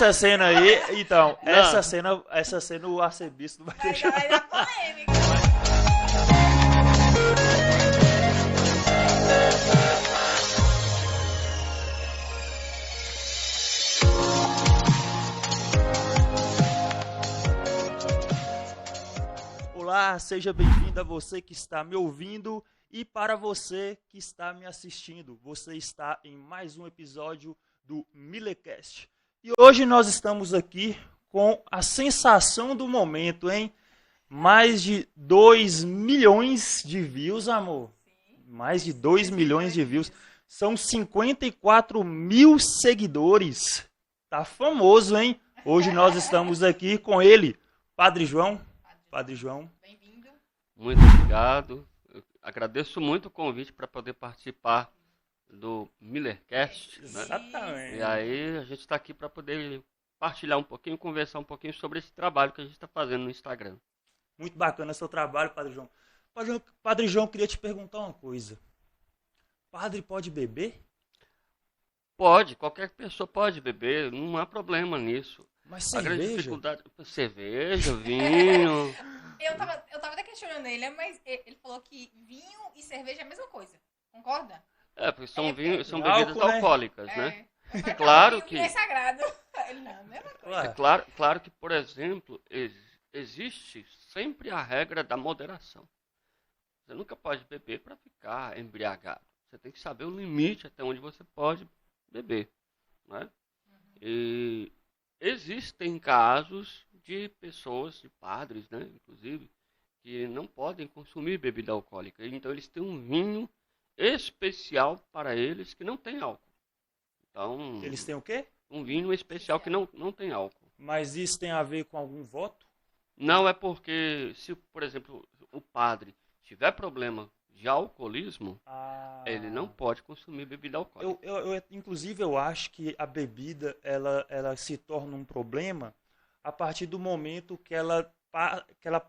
Essa cena aí, então, Não. essa cena o arcebispo não vai deixar. Vai dar polêmica. Olá, seja bem-vindo a você que está me ouvindo e para você que está me assistindo. Você está em mais um episódio do Millecast. E hoje nós estamos aqui com a sensação do momento, hein? Mais de 2 milhões de views, amor. Mais de 2 milhões de views. São 54 mil seguidores. Tá famoso, hein? Hoje nós estamos aqui com ele, Padre João. Padre João. Bem-vindo. Muito obrigado. Eu agradeço muito o convite para poder participar do Millercast, né? Exatamente. E aí a gente está aqui para poder partilhar um pouquinho, conversar um pouquinho sobre esse trabalho que a gente está fazendo no Instagram. Muito bacana seu trabalho, Padre João. Padre João, queria te perguntar uma coisa. Padre pode beber? Pode, qualquer pessoa pode beber, não há problema nisso. Mas A grande cerveja? dificuldade, cerveja, vinho. Eu tava até questionando ele, mas ele falou que vinho e cerveja é a mesma coisa. Concorda? Porque são Álcool, bebidas né? alcoólicas, né? É Claro vinho que- é sagrado. Ele não, é a mesma coisa. Ué, Claro que, por exemplo, existe sempre a regra da moderação. Você nunca pode beber para ficar embriagado. Você tem que saber o limite até onde você pode beber, né? E existem casos de pessoas, de padres, né, inclusive, que não podem consumir bebida alcoólica. Então eles têm um vinho especial para eles que não tem álcool. Então, eles têm o quê? um vinho especial que não tem álcool. Mas isso tem a ver com algum voto? Não é porque, se, por exemplo, o padre tiver problema de alcoolismo, Ah, ele não pode consumir bebida alcoólica. Inclusive, eu acho que a bebida ela se torna um problema a partir do momento que ela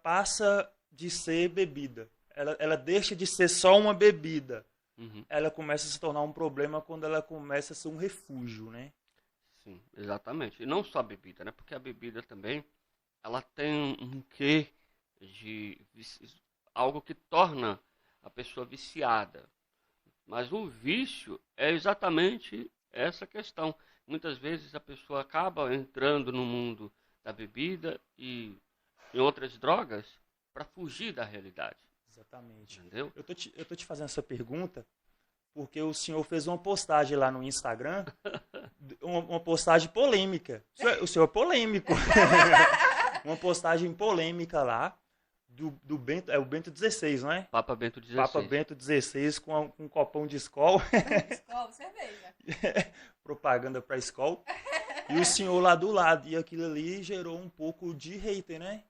passa de ser bebida. Ela deixa de ser só uma bebida. Uhum. Ela começa a se tornar um problema quando ela começa a ser um refúgio, né? Sim, exatamente. E não só a bebida, né? Porque a bebida também, ela tem um quê de algo que torna a pessoa viciada. Mas o vício é exatamente essa questão. Muitas vezes a pessoa acaba entrando no mundo da bebida e em outras drogas para fugir da realidade, Exatamente. entendeu? Eu tô te fazendo essa pergunta porque o senhor fez uma postagem lá no Instagram, uma postagem polêmica. O senhor é polêmico. Uma postagem polêmica lá do Bento, é o Bento XVI, não é? Papa Bento XVI. Papa Bento XVI com um copão de Skol, Escola, cerveja. propaganda para Skol, e o senhor lá do lado. E aquilo ali gerou um pouco de hater, né?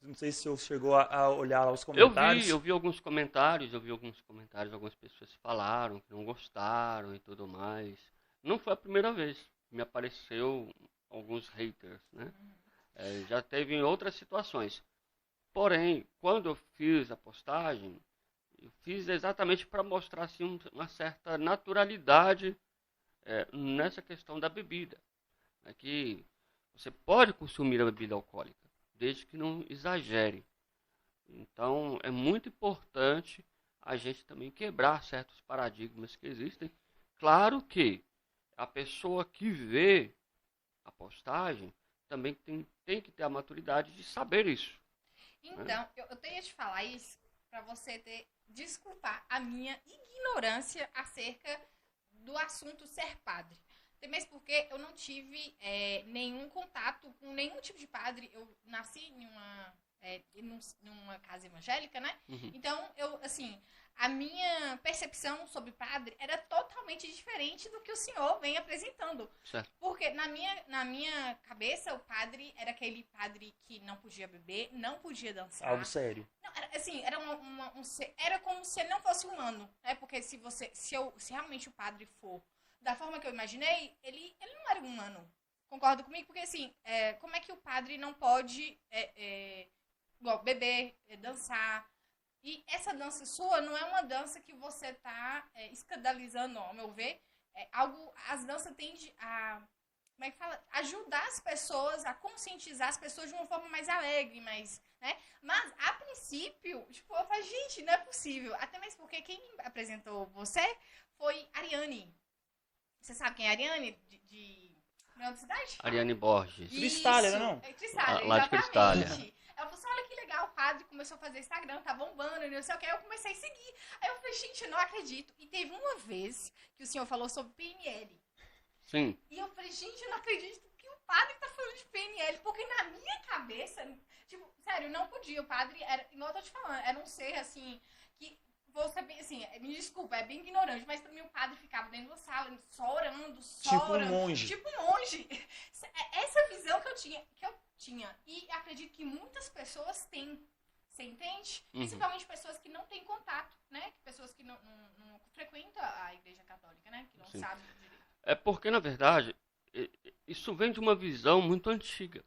Não sei se o senhor chegou a olhar lá os comentários. Eu vi alguns comentários, algumas pessoas falaram que não gostaram e tudo mais. Não foi a primeira vez que me apareceu alguns haters, né? Já teve em outras situações. Porém, quando eu fiz a postagem, eu fiz exatamente para mostrar assim, uma certa naturalidade nessa questão da bebida. Né? Que você pode consumir a bebida alcoólica, desde que não exagere. Então, é muito importante a gente também quebrar certos paradigmas que existem. Claro que a pessoa que vê a postagem também tem que ter a maturidade de saber isso. Então, eu tenho que te falar isso pra você desculpar a minha ignorância acerca do assunto ser padre. Até mesmo porque eu não tive nenhum contato com nenhum tipo de padre. Eu nasci numa casa evangélica, né? Uhum. Então, a minha percepção sobre padre era totalmente diferente do que o senhor vem apresentando. Certo. Porque na minha cabeça, o padre era aquele padre que não podia beber, não podia dançar. Algo sério. Não, era como se ele não fosse humano, né? Porque se realmente o padre for da forma que eu imaginei, ele não era humano. Concorda comigo? Porque como é que o padre não pode beber, dançar? E essa dança sua não é uma dança que você está escandalizando, ao meu ver. As danças tendem a como é que fala? Ajudar as pessoas, a conscientizar as pessoas de uma forma mais alegre, mais, né? Mas, a princípio, tipo, eu falei, gente, não é possível. Até mesmo porque quem apresentou você foi Ariane. Você sabe quem é a Ariane? De outra cidade? Ariane Borges. Cristália, não? É Cristália, Lá de Cristália. exatamente. Ela falou assim, olha que legal, o padre começou a fazer Instagram, tá bombando, não sei o que. Aí eu comecei a seguir. Aí eu falei, gente, eu não acredito. E teve uma vez que o senhor falou sobre PNL. Sim. E eu falei, gente, eu não acredito que o padre tá falando de PNL. Porque na minha cabeça, tipo, sério, não podia. O padre, era, igual eu tô te falando, era um ser, assim, que... Você, assim, me desculpa, é bem ignorante, mas pra mim o padre ficava dentro da sala, só orando, só Tipo orando. um monge. Tipo um monge. Essa visão que eu tinha. E acredito que muitas pessoas têm. Você entende? Uhum. Principalmente pessoas que não têm contato, né? Pessoas que não frequentam a igreja católica, né? Que não Sim. sabem direito. É porque, na verdade, isso vem de uma visão muito antiga.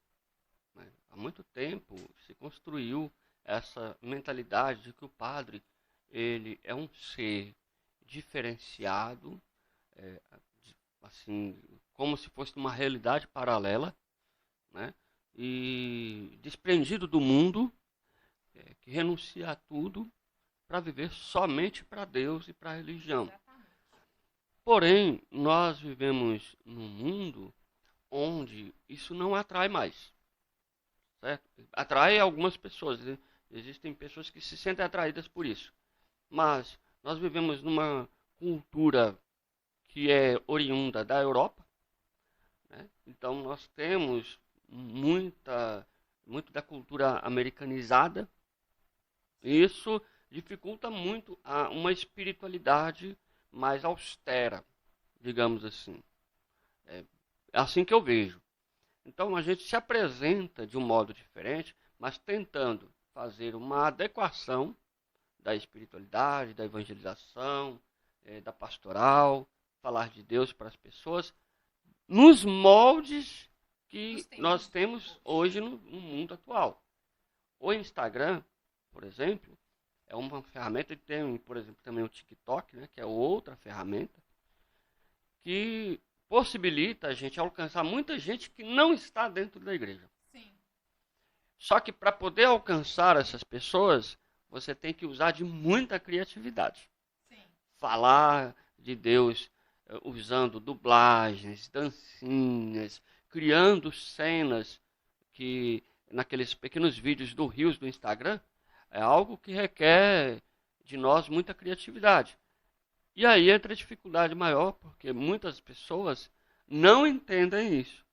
Né? Há muito tempo se construiu essa mentalidade de que o padre ele é um ser diferenciado, assim, como se fosse uma realidade paralela, né? E desprendido do mundo, que renuncia a tudo para viver somente para Deus e para a religião. Exatamente. Porém, nós vivemos num mundo onde isso não atrai mais, certo? Atrai algumas pessoas, né? Existem pessoas que se sentem atraídas por isso. Mas nós vivemos numa cultura que é oriunda da Europa, né? Então nós temos muito da cultura americanizada. Isso dificulta muito uma espiritualidade mais austera, digamos assim. É assim que eu vejo. Então a gente se apresenta de um modo diferente, mas tentando fazer uma adequação da espiritualidade, da evangelização, da pastoral, falar de Deus para as pessoas, nos moldes que nós temos hoje no mundo atual. O Instagram, por exemplo, é uma ferramenta, e tem, por exemplo, também o TikTok, né, que é outra ferramenta, que possibilita a gente alcançar muita gente que não está dentro da igreja. Sim. Só que para poder alcançar essas pessoas, você tem que usar de muita criatividade. Sim. Falar de Deus usando dublagens, dancinhas, criando cenas que naqueles pequenos vídeos do Reels do Instagram, é algo que requer de nós muita criatividade. E aí entra a dificuldade maior, porque muitas pessoas não entendem isso.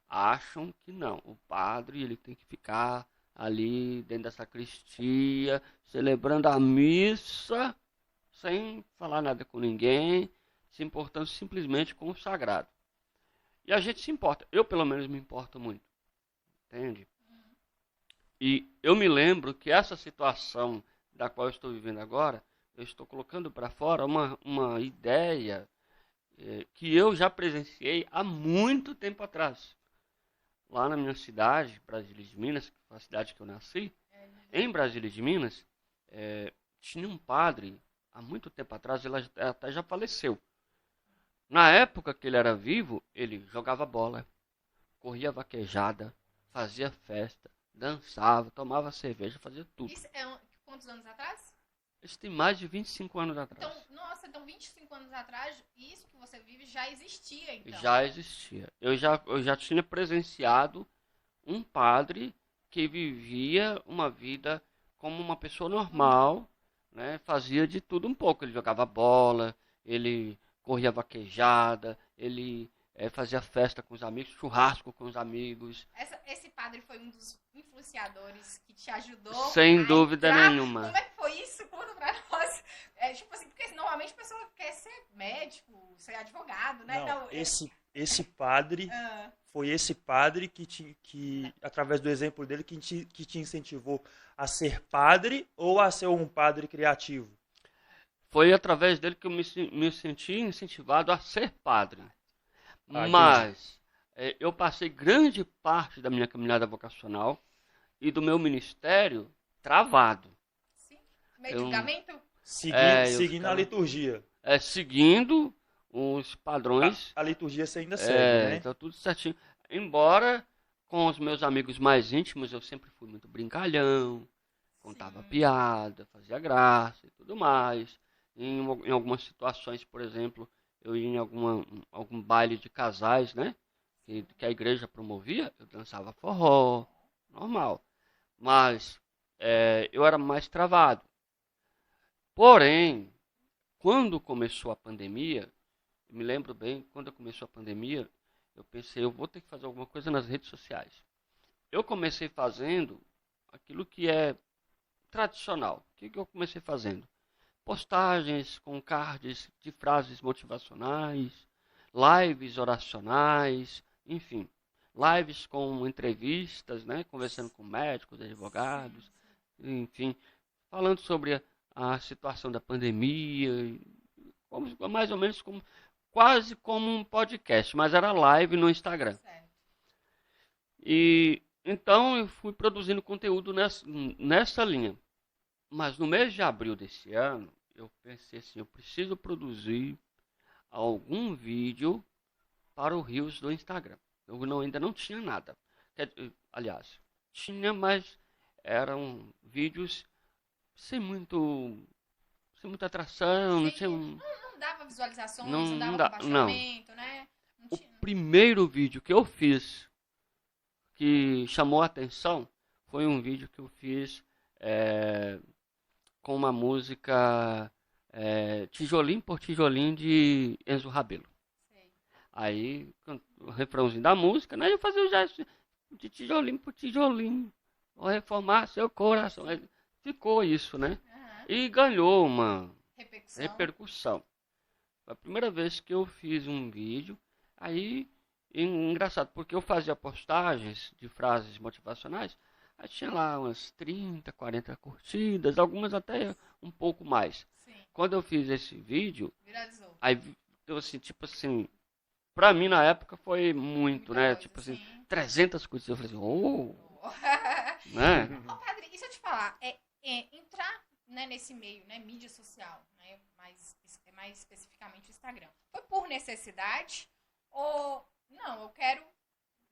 Acham que não, o padre ele tem que ficar ali dentro da sacristia, celebrando a missa, sem falar nada com ninguém, se importando simplesmente com o sagrado. E a gente se importa, eu pelo menos me importo muito, entende? E eu me lembro que essa situação da qual eu estou vivendo agora, eu estou colocando para fora uma ideia que eu já presenciei há muito tempo atrás. Lá na minha cidade, Brasília de Minas, que foi a cidade que eu nasci, em Brasília de Minas, tinha um padre, há muito tempo atrás, ele até já faleceu. Na época que ele era vivo, ele jogava bola, corria vaquejada, fazia festa, dançava, tomava cerveja, fazia tudo. Isso é quantos anos atrás? Isso tem mais de 25 anos atrás. Então, nossa, então 25 anos atrás, isso que você vive já existia, então. Já existia. Eu já tinha presenciado um padre que vivia uma vida como uma pessoa normal, né? Fazia de tudo um pouco. Ele jogava bola, ele corria vaquejada, ele fazia festa com os amigos, churrasco com os amigos. Esse padre foi um dos influenciadores que te ajudou? Sem dúvida nenhuma. Como é que foi isso? Conta pra nós. Tipo assim, porque normalmente a pessoa quer ser médico, ser advogado, né? Não, Então, esse padre foi esse padre que através do exemplo dele, que te incentivou a ser padre ou a ser um padre criativo? Foi através dele que eu me senti incentivado a ser padre. Mas eu passei grande parte da minha caminhada vocacional e do meu ministério travado. Sim. Meio de julgamento? Seguindo a ficava, liturgia. Seguindo os padrões. A liturgia você ainda segue, né? Tá tudo certinho. Embora com os meus amigos mais íntimos eu sempre fui muito brincalhão, contava Sim. piada, fazia graça e tudo mais. Em algumas situações, por exemplo, eu ia em algum baile de casais, né? Que a igreja promovia, eu dançava forró, normal. Mas eu era mais travado. Porém, quando começou a pandemia, eu me lembro bem, quando começou a pandemia, eu pensei, eu vou ter que fazer alguma coisa nas redes sociais. Eu comecei fazendo aquilo que é tradicional. O que eu comecei fazendo? Postagens com cards de frases motivacionais, lives oracionais, enfim, lives com entrevistas, né, conversando com médicos, advogados, enfim, falando sobre a situação da pandemia, mais ou menos quase como um podcast, mas era live no Instagram. Certo. E então eu fui produzindo conteúdo nessa linha. Mas no mês de abril desse ano, eu pensei assim, eu preciso produzir algum vídeo para o Reels do Instagram. Eu ainda não tinha nada. Aliás, tinha, mas eram vídeos sem muita atração, não tinha Não dava visualizações, não, não dava não, compartilhamento, né? Não O tinha. primeiro vídeo que eu fiz que chamou a atenção foi um vídeo que eu fiz com uma música Tijolinho por Tijolinho de Enzo Rabelo. Sei. Aí, o refrãozinho da música, né? Eu fazia o gesto de tijolinho por tijolinho, vou reformar seu coração. Aí ficou isso, né? Aham. E ganhou uma Repercussão. repercussão. Foi a primeira vez que eu fiz um vídeo. Aí, engraçado, porque eu fazia postagens de frases motivacionais. Aí tinha lá umas 30, 40 curtidas, algumas até um pouco mais. Sim. Quando eu fiz esse vídeo, Viralizou. aí eu assim, tipo assim, pra mim na época foi muito, Muita né? coisa, Tipo assim, sim. 300 curtidas. Eu falei assim, né? Ô, Padre, e se eu te falar, entrar, né, nesse meio, né, mídia social, né, mais especificamente o Instagram, foi por necessidade ou não? Eu quero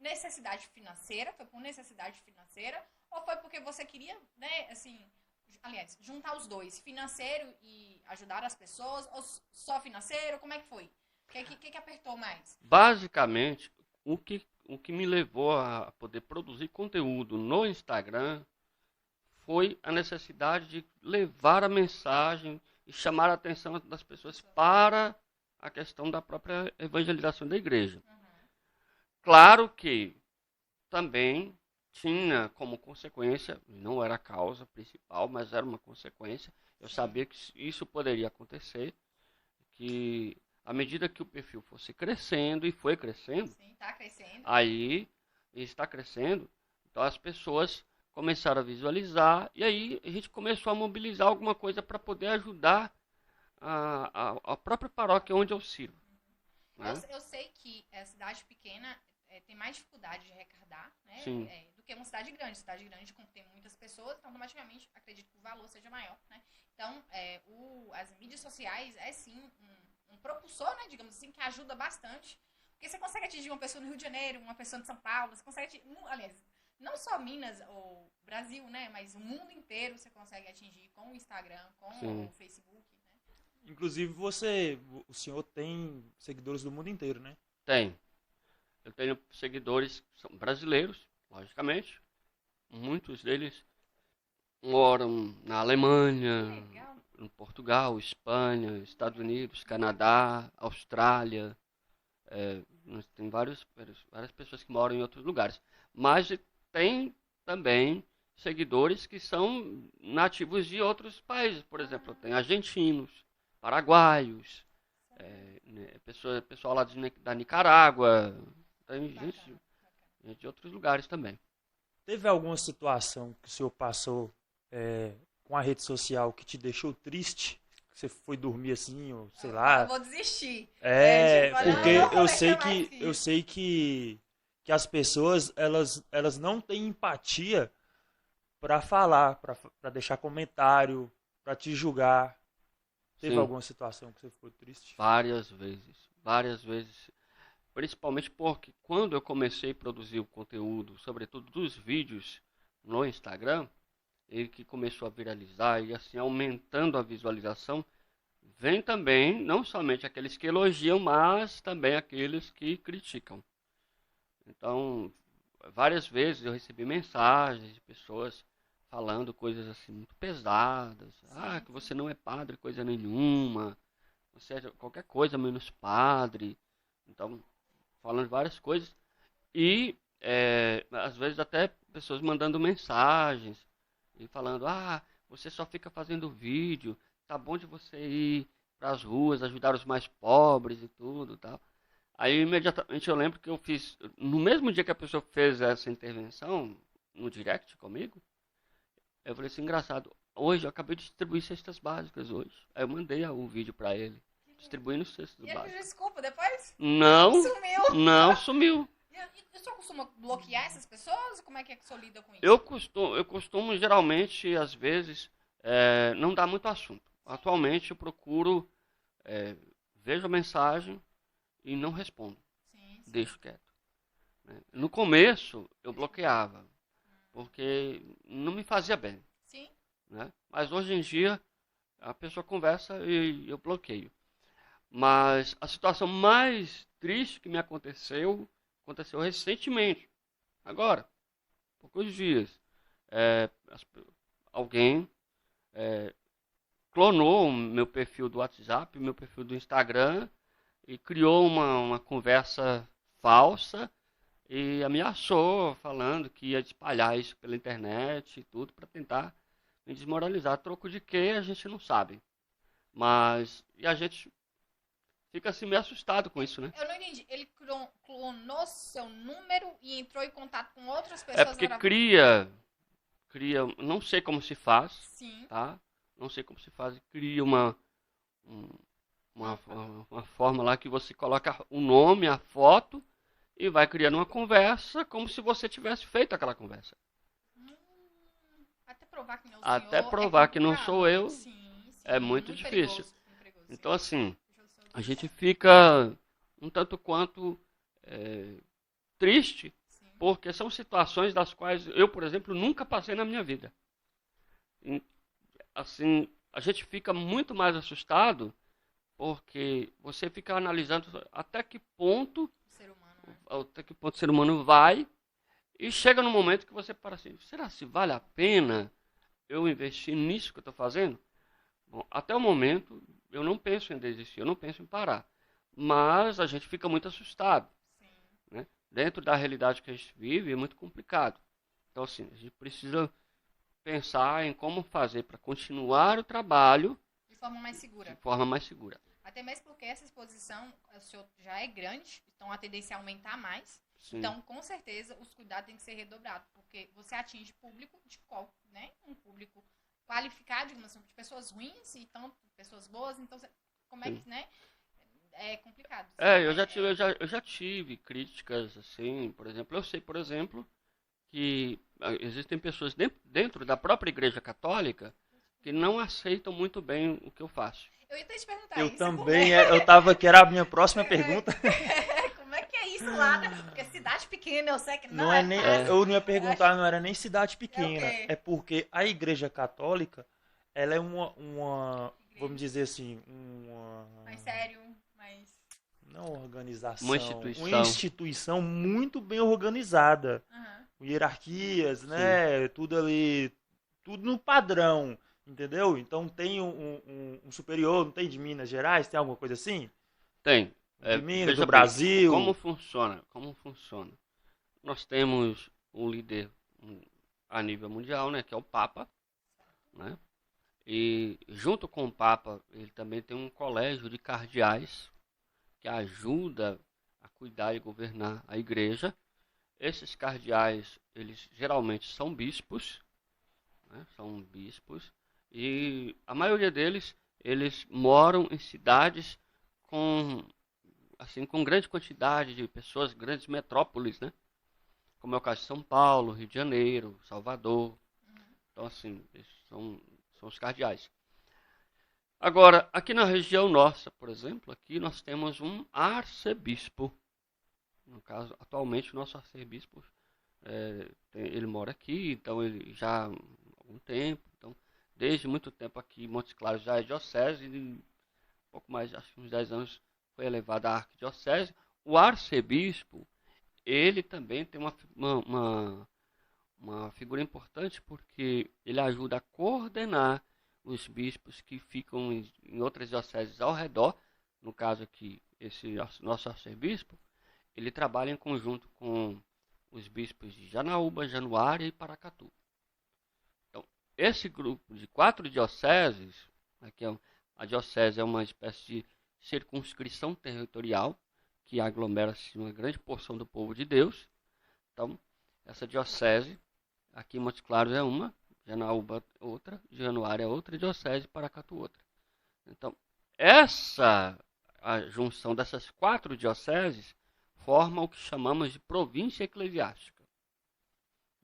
necessidade financeira, foi por necessidade financeira ou foi porque você queria, né, assim, aliás, juntar os dois, financeiro e ajudar as pessoas ou só financeiro? Como é que foi? O que apertou mais? Basicamente, o que me levou a poder produzir conteúdo no Instagram foi a necessidade de levar a mensagem e chamar a atenção das pessoas para a questão da própria evangelização da igreja. Claro que também tinha como consequência, não era a causa principal, mas era uma consequência. Eu sabia que isso poderia acontecer, que à medida que o perfil fosse crescendo, e foi crescendo, Sim, tá crescendo. aí está crescendo, então as pessoas começaram a visualizar, e aí a gente começou a mobilizar alguma coisa para poder ajudar a própria paróquia onde eu sirvo. Né? Eu sei que a cidade pequena tem mais dificuldade de arrecadar, né? Sim. Do que uma cidade grande. Cidade grande tem muitas pessoas, então automaticamente acredito que o valor seja maior, né? Então, as mídias sociais é sim um propulsor, né? Digamos assim, que ajuda bastante. Porque você consegue atingir uma pessoa no Rio de Janeiro, uma pessoa de São Paulo, você consegue atingir, aliás, não só Minas ou Brasil, né? Mas o mundo inteiro você consegue atingir com o Instagram, com Sim. o Facebook, né? Inclusive, o senhor tem seguidores do mundo inteiro, né? Tem. Eu tenho seguidores que são brasileiros, logicamente. Muitos deles moram na Alemanha, Legal. em Portugal, Espanha, Estados Unidos, Canadá, Austrália. Tem várias pessoas que moram em outros lugares. Mas tem também seguidores que são nativos de outros países. Por exemplo, tem argentinos, paraguaios, pessoal lá da Nicarágua. Tem gente de outros lugares também. Teve alguma situação que o senhor passou com a rede social que te deixou triste? Que você foi dormir assim, ou sei lá? Eu vou desistir. Porque não vou eu sei que as pessoas elas não têm empatia para falar, para deixar comentário, para te julgar. Teve Sim. alguma situação que você ficou triste? Várias vezes. Várias vezes. Principalmente porque quando eu comecei a produzir o conteúdo, sobretudo dos vídeos no Instagram, e que começou a viralizar e assim aumentando a visualização, vem também não somente aqueles que elogiam, mas também aqueles que criticam. Então, várias vezes eu recebi mensagens de pessoas falando coisas assim muito pesadas. Ah, que você não é padre coisa nenhuma, você é qualquer coisa menos padre. Então, falando várias coisas. E às vezes até pessoas mandando mensagens e falando, ah, você só fica fazendo vídeo, tá bom de você ir para as ruas, ajudar os mais pobres e tudo, tal. Aí imediatamente eu lembro que eu fiz, no mesmo dia que a pessoa fez essa intervenção no direct comigo, eu falei assim, engraçado, hoje eu acabei de distribuir cestas básicas hoje. Aí eu mandei o vídeo para ele, distribuindo cestas E ele pediu básicas. desculpa depois? Não, Sumiu. não sumiu. E o senhor costuma bloquear essas pessoas? Como é que o senhor lida com isso? Eu costumo geralmente, às vezes, não dar muito assunto. Atualmente eu procuro, vejo a mensagem e não respondo, Sim. deixo quieto. Né? No começo eu bloqueava, porque não me fazia bem. Sim. Né? Mas hoje em dia a pessoa conversa e eu bloqueio. Mas a situação mais triste que me aconteceu recentemente, agora, poucos dias. É, alguém clonou o meu perfil do WhatsApp, meu perfil do Instagram e criou uma conversa falsa e ameaçou, falando que ia espalhar isso pela internet e tudo para tentar me desmoralizar. Troco de quê, a gente não sabe. Mas e a gente fica assim meio assustado com isso, né? Eu não entendi. Ele clonou seu número e entrou em contato com outras É pessoas. porque cria, não sei como se faz, Sim. tá? Não sei como se faz, cria um- uma forma lá que você coloca o nome, a foto e vai criando uma conversa como se você tivesse feito aquela conversa. Até provar que não é o Até senhor. provar que não sou eu, Sim. é muito difícil. Perigoso, muito perigoso. Então, assim, Deixa eu a ser gente fica um tanto quanto triste, Sim. porque são situações das quais eu, por exemplo, nunca passei na minha vida. E, assim, a gente fica muito mais assustado porque você fica analisando até que ponto O ser humano, né? o ser humano vai e chega no momento que você para assim, será se vale a pena eu investir nisso que eu estou fazendo? Bom, até o momento eu não penso em desistir, eu não penso em parar, mas a gente fica muito assustado, Sim. né? Dentro da realidade que a gente vive é muito complicado. Então assim, a gente precisa pensar em como fazer para continuar o trabalho De forma mais segura. de forma mais segura. Até mesmo porque essa exposição, o senhor já é grande, então a tendência é aumentar mais. Sim. Então, com certeza, os cuidados têm que ser redobrados, porque você atinge público de qual, né? Um público qualificado, digamos assim, de pessoas ruins e tanto pessoas boas, então como é que, né? É complicado. Eu já tive críticas assim, por exemplo, eu sei, por exemplo, que existem pessoas dentro da própria Igreja Católica que não aceitam muito bem o que eu faço. Eu ia até te perguntar Eu isso. também, eu tava que era a minha próxima pergunta. Como é que é isso lá? Porque cidade pequena, eu sei que não, Não é nem, fácil. eu não ia perguntar, não era nem cidade pequena. quê? É porque a Igreja Católica, ela é vamos dizer assim, Mais sério, mais... não organização, Uma instituição. uma instituição muito bem organizada. Aham. Hierarquias, né? Tudo ali, tudo no padrão, entendeu? Então tem um superior, não tem de Minas Gerais, tem alguma coisa assim? Tem. De Minas, Veja do bem, Brasil. como funciona? Como funciona? Nós temos um líder a nível mundial, né, que é o Papa, né? E junto com o Papa, ele também tem um colégio de cardeais que ajuda a cuidar e governar a igreja. Esses cardeais, eles geralmente são bispos, né? São bispos, e a maioria deles, eles moram em cidades com, assim, com grande quantidade de pessoas, grandes metrópoles, né? Como é o caso de São Paulo, Rio de Janeiro, Salvador. Então, assim, esses são os cardeais. Agora, aqui na região nossa, por exemplo, aqui nós temos um arcebispo. No caso, atualmente o nosso arcebispo, ele mora aqui, então ele já há algum tempo, então desde muito tempo aqui, Montes Claros já é diocese, e um pouco mais, acho que uns 10 anos foi elevado à arquidiocese. O arcebispo, ele também tem uma figura importante porque ele ajuda a coordenar os bispos que ficam em outras dioceses ao redor. No caso aqui, esse nosso arcebispo, ele trabalha em conjunto com os bispos de Janaúba, Januária e Paracatu. Então, esse grupo de 4 dioceses, aqui a diocese é uma espécie de circunscrição territorial que aglomera-se uma grande porção do povo de Deus. Então, essa diocese, aqui em Montes Claros é uma, Janaúba outra, Januária é outra, diocese, Paracatu outra. Então, a junção dessas 4 dioceses forma o que chamamos de província eclesiástica.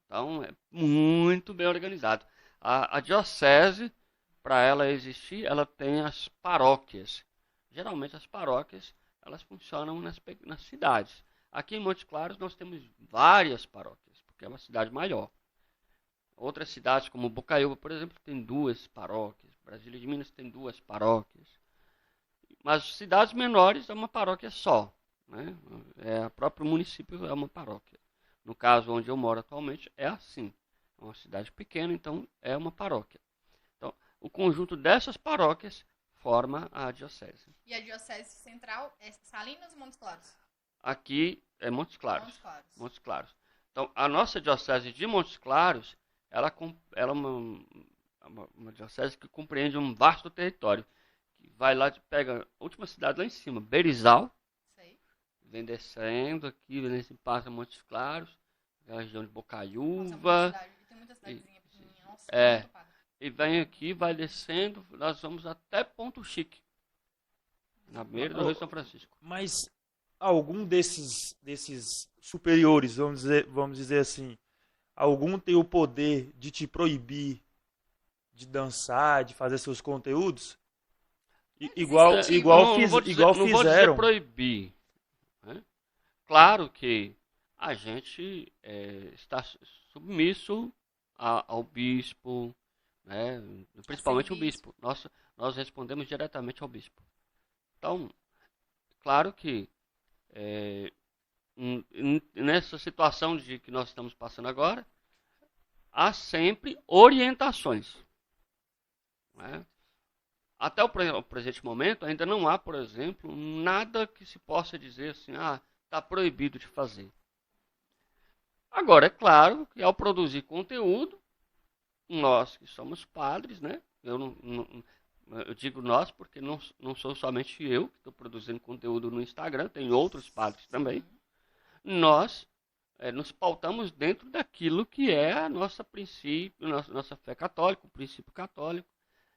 Então, é muito bem organizado. A diocese, para ela existir, ela tem as paróquias. Geralmente as paróquias, elas funcionam nas cidades. Aqui em Montes Claros nós temos várias paróquias, porque é uma cidade maior. Outras cidades, como Bocaiúva, por exemplo, tem 2 paróquias. Brasília de Minas tem 2 paróquias. Mas cidades menores é uma paróquia só. Né? O próprio município é uma paróquia. No caso onde eu moro atualmente é assim. É uma cidade pequena, então é uma paróquia. Então, o conjunto dessas paróquias forma a diocese. E a diocese central é Salinas ou Montes Claros? Aqui é Montes Claros. Montes Claros. Montes Claros. Então, a nossa diocese de Montes Claros, ela é uma diocese que compreende um vasto território. Que vai lá, pega a última cidade lá em cima, Berizal. Sei. Vem descendo aqui, passa Montes Claros, a região de Bocaiúva. Nossa, tem muita cidadezinha pequenininha. Nossa, muito padre. E vem aqui, vai descendo, nós vamos até Ponto Chique, na beira do Rio São Francisco. Mas algum desses superiores, vamos dizer assim, algum tem o poder de te proibir de dançar, de fazer seus conteúdos? Igual Não vou dizer fizeram. proibir. Né? Claro que a gente está submisso ao bispo, né? Principalmente o bispo. Nós respondemos diretamente ao bispo. Então, claro que nessa situação de que nós estamos passando agora, há sempre orientações. Né? Até o presente momento, ainda não há, por exemplo, nada que se possa dizer assim, está proibido de fazer. Agora, é claro que ao produzir conteúdo, nós que somos padres, né? Eu digo nós porque não sou somente eu que estou produzindo conteúdo no Instagram, tem outros padres também. Nós nos pautamos dentro daquilo que é a nossa princípio, nossa fé católica, o princípio católico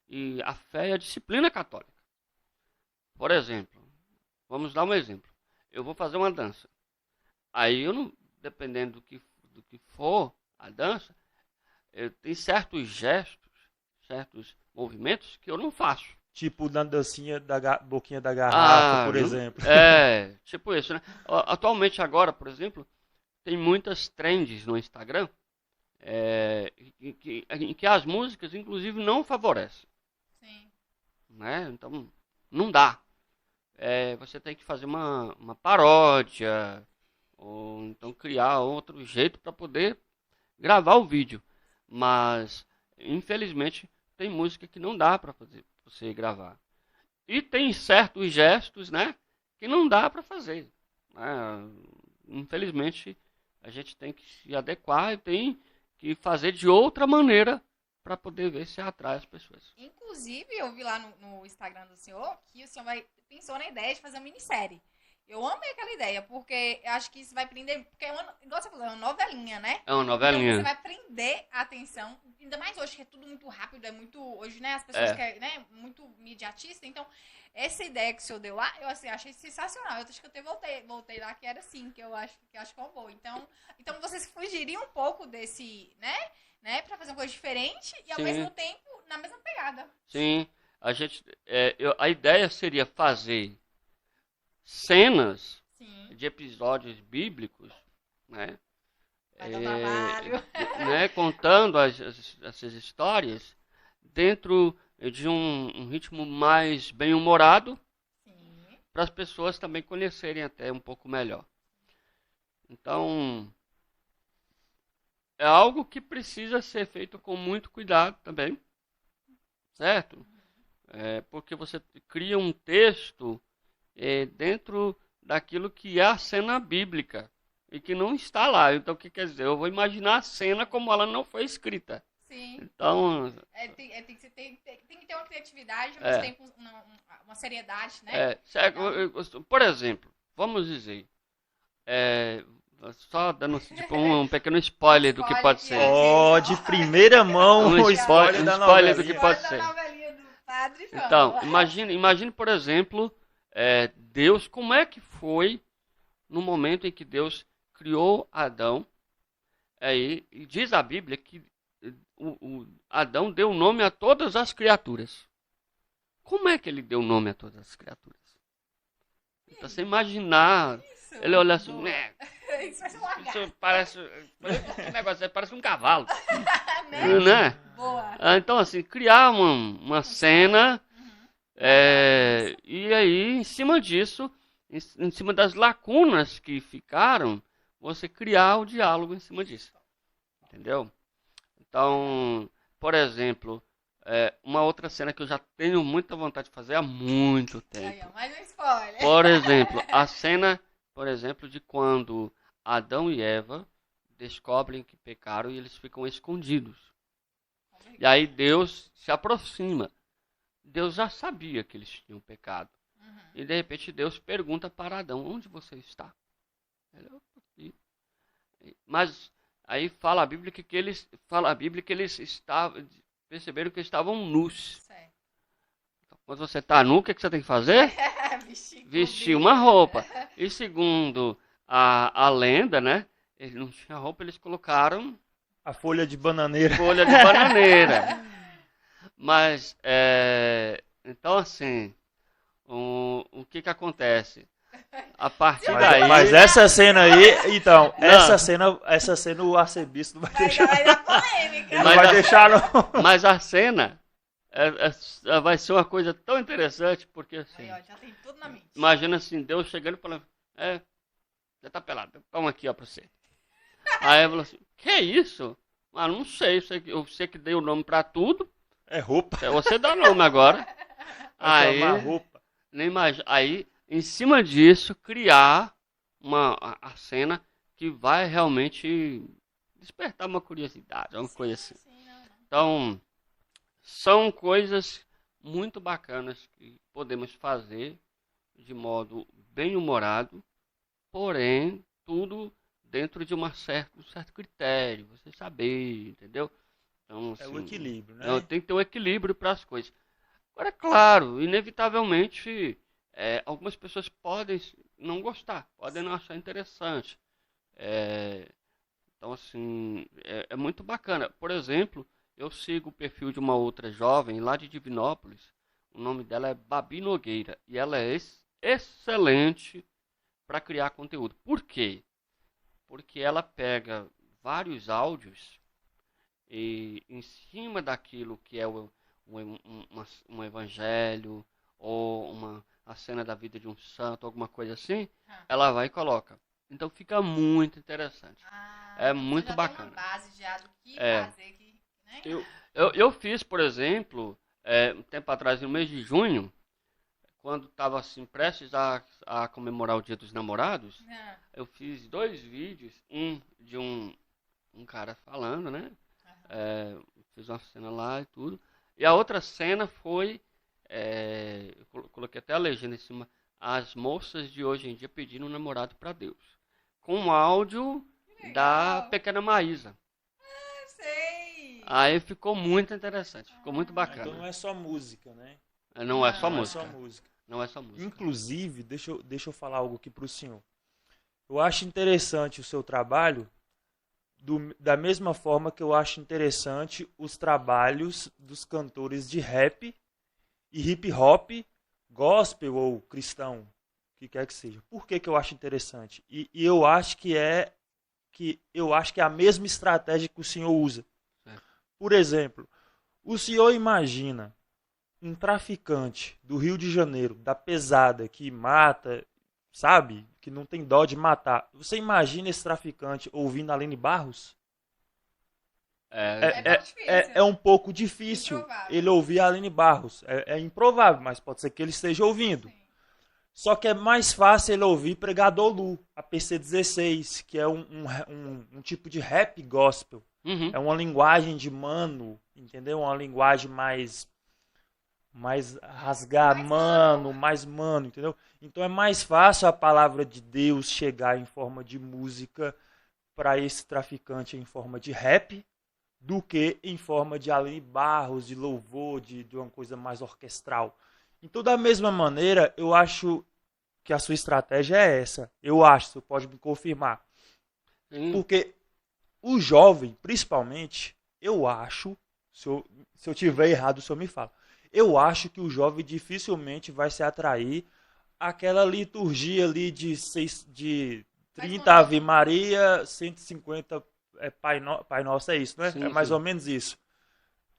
e a fé e a disciplina católica. Por exemplo, vamos dar um exemplo. Eu vou fazer uma dança. Aí eu não, dependendo do que for a dança, tem certos gestos, certos movimentos que eu não faço. Tipo na dancinha da boquinha da garrafa, por exemplo. Tipo isso, né? Atualmente agora, por exemplo, tem muitas trends no Instagram em que as músicas, inclusive, não favorecem. Sim. Né? Então, não dá. Você tem que fazer uma paródia, ou então criar outro jeito para poder gravar o vídeo. Mas, infelizmente, tem música que não dá para você gravar. E tem certos gestos, né, que não dá para fazer. Infelizmente, a gente tem que se adequar e tem que fazer de outra maneira para poder ver se atrai as pessoas. Inclusive, eu vi lá no Instagram do senhor que o senhor pensou na ideia de fazer uma minissérie. Eu amei aquela ideia, porque eu acho que isso vai prender... Porque, igual você falou, é uma novelinha, né? É uma novelinha. Então, você vai prender a atenção. Ainda mais hoje, que é tudo muito rápido, hoje, né, as pessoas querem, né, muito mediatista. Então, essa ideia que o senhor deu lá, eu, assim, achei sensacional. Eu acho que eu até voltei lá, que era assim, que eu acho que é uma boa. Então vocês fugiriam um pouco desse, né, pra fazer uma coisa diferente e, ao mesmo tempo, na mesma pegada. Sim. a ideia seria fazer cenas Sim. de episódios bíblicos, né? Vai dar trabalho. Né? Contando essas histórias dentro de um ritmo mais bem-humorado, Sim. para as pessoas também conhecerem até um pouco melhor. Então, é algo que precisa ser feito com muito cuidado também, certo? Porque você cria um texto dentro daquilo que é a cena bíblica e que não está lá. Então, o que quer dizer? Eu vou imaginar a cena como ela não foi escrita. Sim. Então, tem que ter uma criatividade, mas tem uma seriedade, né? Por exemplo, vamos dizer, só dando tipo, um pequeno spoiler do que pode ser. Ó, de primeira mão, Um spoiler da do que novelinha. pode ser. Da novelinha do Padre João. Então, imagine, por exemplo, Deus, como é que foi no momento em que Deus criou Adão? E diz a Bíblia que o Adão deu nome a todas as criaturas. Como é que ele deu nome a todas as criaturas? Então, você imaginar, Isso. ele olha assim, Isso vai ser um lagarto. isso parece, esse negócio aí parece um cavalo, Né? né? Boa. Então, assim, criar uma cena, e aí, em cima disso, em cima das lacunas que ficaram, você criar o diálogo em cima disso. Entendeu? Então, por exemplo, uma outra cena que eu já tenho muita vontade de fazer há muito tempo. Aí, ó, mais um spoiler. Por exemplo, a cena, de quando Adão e Eva descobrem que pecaram e eles ficam escondidos. E aí Deus se aproxima. Deus já sabia que eles tinham pecado. E de repente Deus pergunta para Adão, onde você está? Mas aí fala a Bíblia que eles perceberam que estavam nus. Certo. Quando você está nu, o que você tem que fazer? Vestir uma roupa. E segundo a lenda, né? Eles não tinham roupa, eles colocaram A folha de bananeira. folha de bananeira. Mas, então assim, o que acontece? A partir daí... Mas essa cena aí, então, Não. essa cena o arcebispo não vai deixar. Vai dar polêmica. Ele Mas vai a- deixar não. Mas a cena vai ser uma coisa tão interessante, porque assim, Aí, ó, já tem tudo na mente. imagina assim, Deus chegando e falando, você tá pelado, toma aqui, ó, pra você. Aí ela falou assim, que isso? Ah, não sei, eu sei que dei o nome pra tudo, É roupa. você dá nome agora. Vai Aí, tomar roupa. nem imagina, aí, em cima disso, criar a cena que vai realmente despertar uma curiosidade, uma coisa assim. Sim, não. Então, são coisas muito bacanas que podemos fazer de modo bem humorado, porém, tudo dentro de um certo critério, você saber, entendeu? Então, É o equilíbrio, né? tem que ter um equilíbrio para as coisas. Agora, claro, inevitavelmente, algumas pessoas podem não gostar, podem não achar interessante. Então, assim, é muito bacana. Por exemplo, eu sigo o perfil de uma outra jovem lá de Divinópolis. O nome dela é Babi Nogueira. E ela é excelente para criar conteúdo. Por quê? Porque ela pega vários áudios e em cima daquilo que é um evangelho ou a cena da vida de um santo, alguma coisa assim, ela vai e coloca. Então fica muito interessante. É muito bacana. Tem uma base já do que fazer, né? Eu fiz, por exemplo, um tempo atrás, no mês de junho, quando estava assim, prestes a comemorar o Dia dos Namorados, eu fiz 2 vídeos, um de um cara falando, né? Fiz uma cena lá e tudo. E a outra cena foi, eu coloquei até a legenda em cima, as moças de hoje em dia pedindo um namorado para Deus. Com áudio da pequena Maísa. Sei. Aí ficou muito interessante, ficou muito bacana. Então não é só música, né? Não é só Não música. é só música. Não é só música. Inclusive, deixa eu falar algo aqui pro senhor. Eu acho interessante o seu trabalho da mesma forma que eu acho interessante os trabalhos dos cantores de rap e hip hop, gospel ou cristão, o que quer que seja. Por que eu acho interessante? E eu acho que é a mesma estratégia que o senhor usa. Certo. Por exemplo, o senhor imagina um traficante do Rio de Janeiro, da pesada, que mata, sabe? Que não tem dó de matar. Você imagina esse traficante ouvindo Aline Barros? É, bem difícil. É um pouco difícil Improvável. ele ouvir a Aline Barros. É improvável, mas pode ser que ele esteja ouvindo. Sim. Só que é mais fácil ele ouvir Pregador Lu, a PC-16, que é um tipo de rap gospel. uhum, É uma linguagem de mano, entendeu? Uma linguagem mais rasgar, Mais mano, mais mano, entendeu? Então é mais fácil a palavra de Deus chegar em forma de música para esse traficante em forma de rap do que em forma de Aline Barros, de louvor, de uma coisa mais orquestral. Então, da mesma maneira, eu acho que a sua estratégia é essa. Eu acho, você pode me confirmar. sim, Porque o jovem, principalmente, eu acho, se eu tiver errado, o senhor me fala. Eu acho que o jovem dificilmente vai se atrair àquela liturgia ali de Mais 30 Ave monótono. Maria, 150 Pai Nosso, é isso, né? É sim, mais ou sim. menos isso.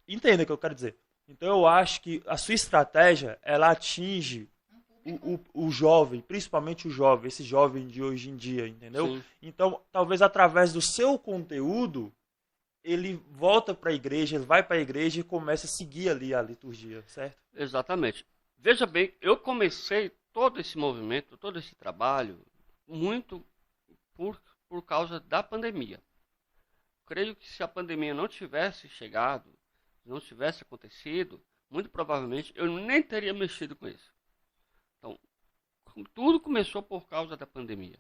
Entenda o que eu quero dizer. Então eu acho que a sua estratégia, ela atinge Um público. o jovem, principalmente o jovem, esse jovem de hoje em dia, entendeu? Sim, Então, talvez através do seu conteúdo, ele volta para a igreja, ele vai para a igreja e começa a seguir ali a liturgia, certo? exatamente. Veja bem, eu comecei todo esse movimento, todo esse trabalho, muito por causa da pandemia. Creio que se a pandemia não tivesse chegado, não tivesse acontecido, muito provavelmente eu nem teria mexido com isso. Então, tudo começou por causa da pandemia.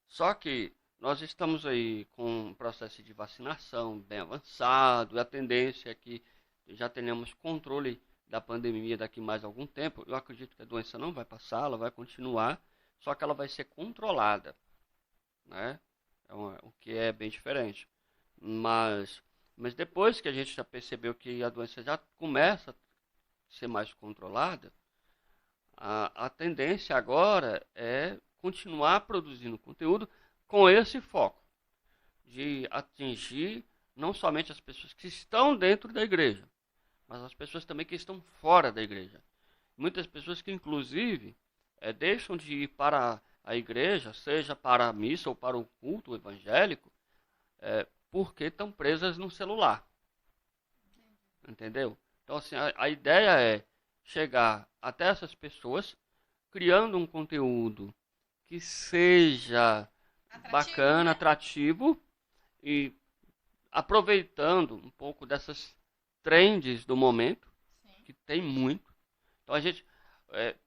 Só que nós estamos aí com um processo de vacinação bem avançado, e a tendência é que já tenhamos controle da pandemia daqui mais algum tempo. Eu acredito que a doença não vai passar, ela vai continuar, só que ela vai ser controlada, né? O que é bem diferente. Mas, mas depois que a gente já percebeu que a doença já começa a ser mais controlada, a tendência agora é continuar produzindo conteúdo com esse foco de atingir não somente as pessoas que estão dentro da igreja, mas as pessoas também que estão fora da igreja. Muitas pessoas que, inclusive, deixam de ir para a igreja, seja para a missa ou para o culto evangélico, porque estão presas no celular. Entendeu? Então, assim, a ideia é chegar até essas pessoas criando um conteúdo que seja Atrativo, bacana, né? atrativo e aproveitando um pouco dessas trends do momento, Sim. que tem muito. Então a gente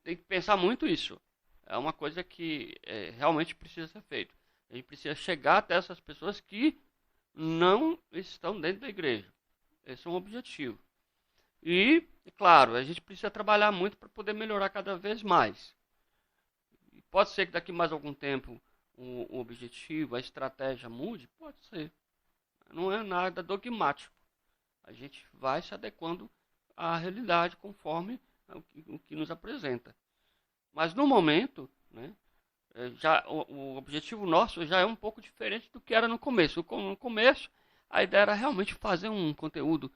tem que pensar muito isso. É uma coisa que realmente precisa ser feito. A gente precisa chegar até essas pessoas que não estão dentro da igreja. Esse é um objetivo. E, claro, a gente precisa trabalhar muito para poder melhorar cada vez mais. E pode ser que daqui mais algum tempo o objetivo, a estratégia mude? Pode ser. Não é nada dogmático. A gente vai se adequando à realidade conforme o que nos apresenta. Mas no momento, né, já o objetivo nosso já é um pouco diferente do que era no começo. No começo, a ideia era realmente fazer um conteúdo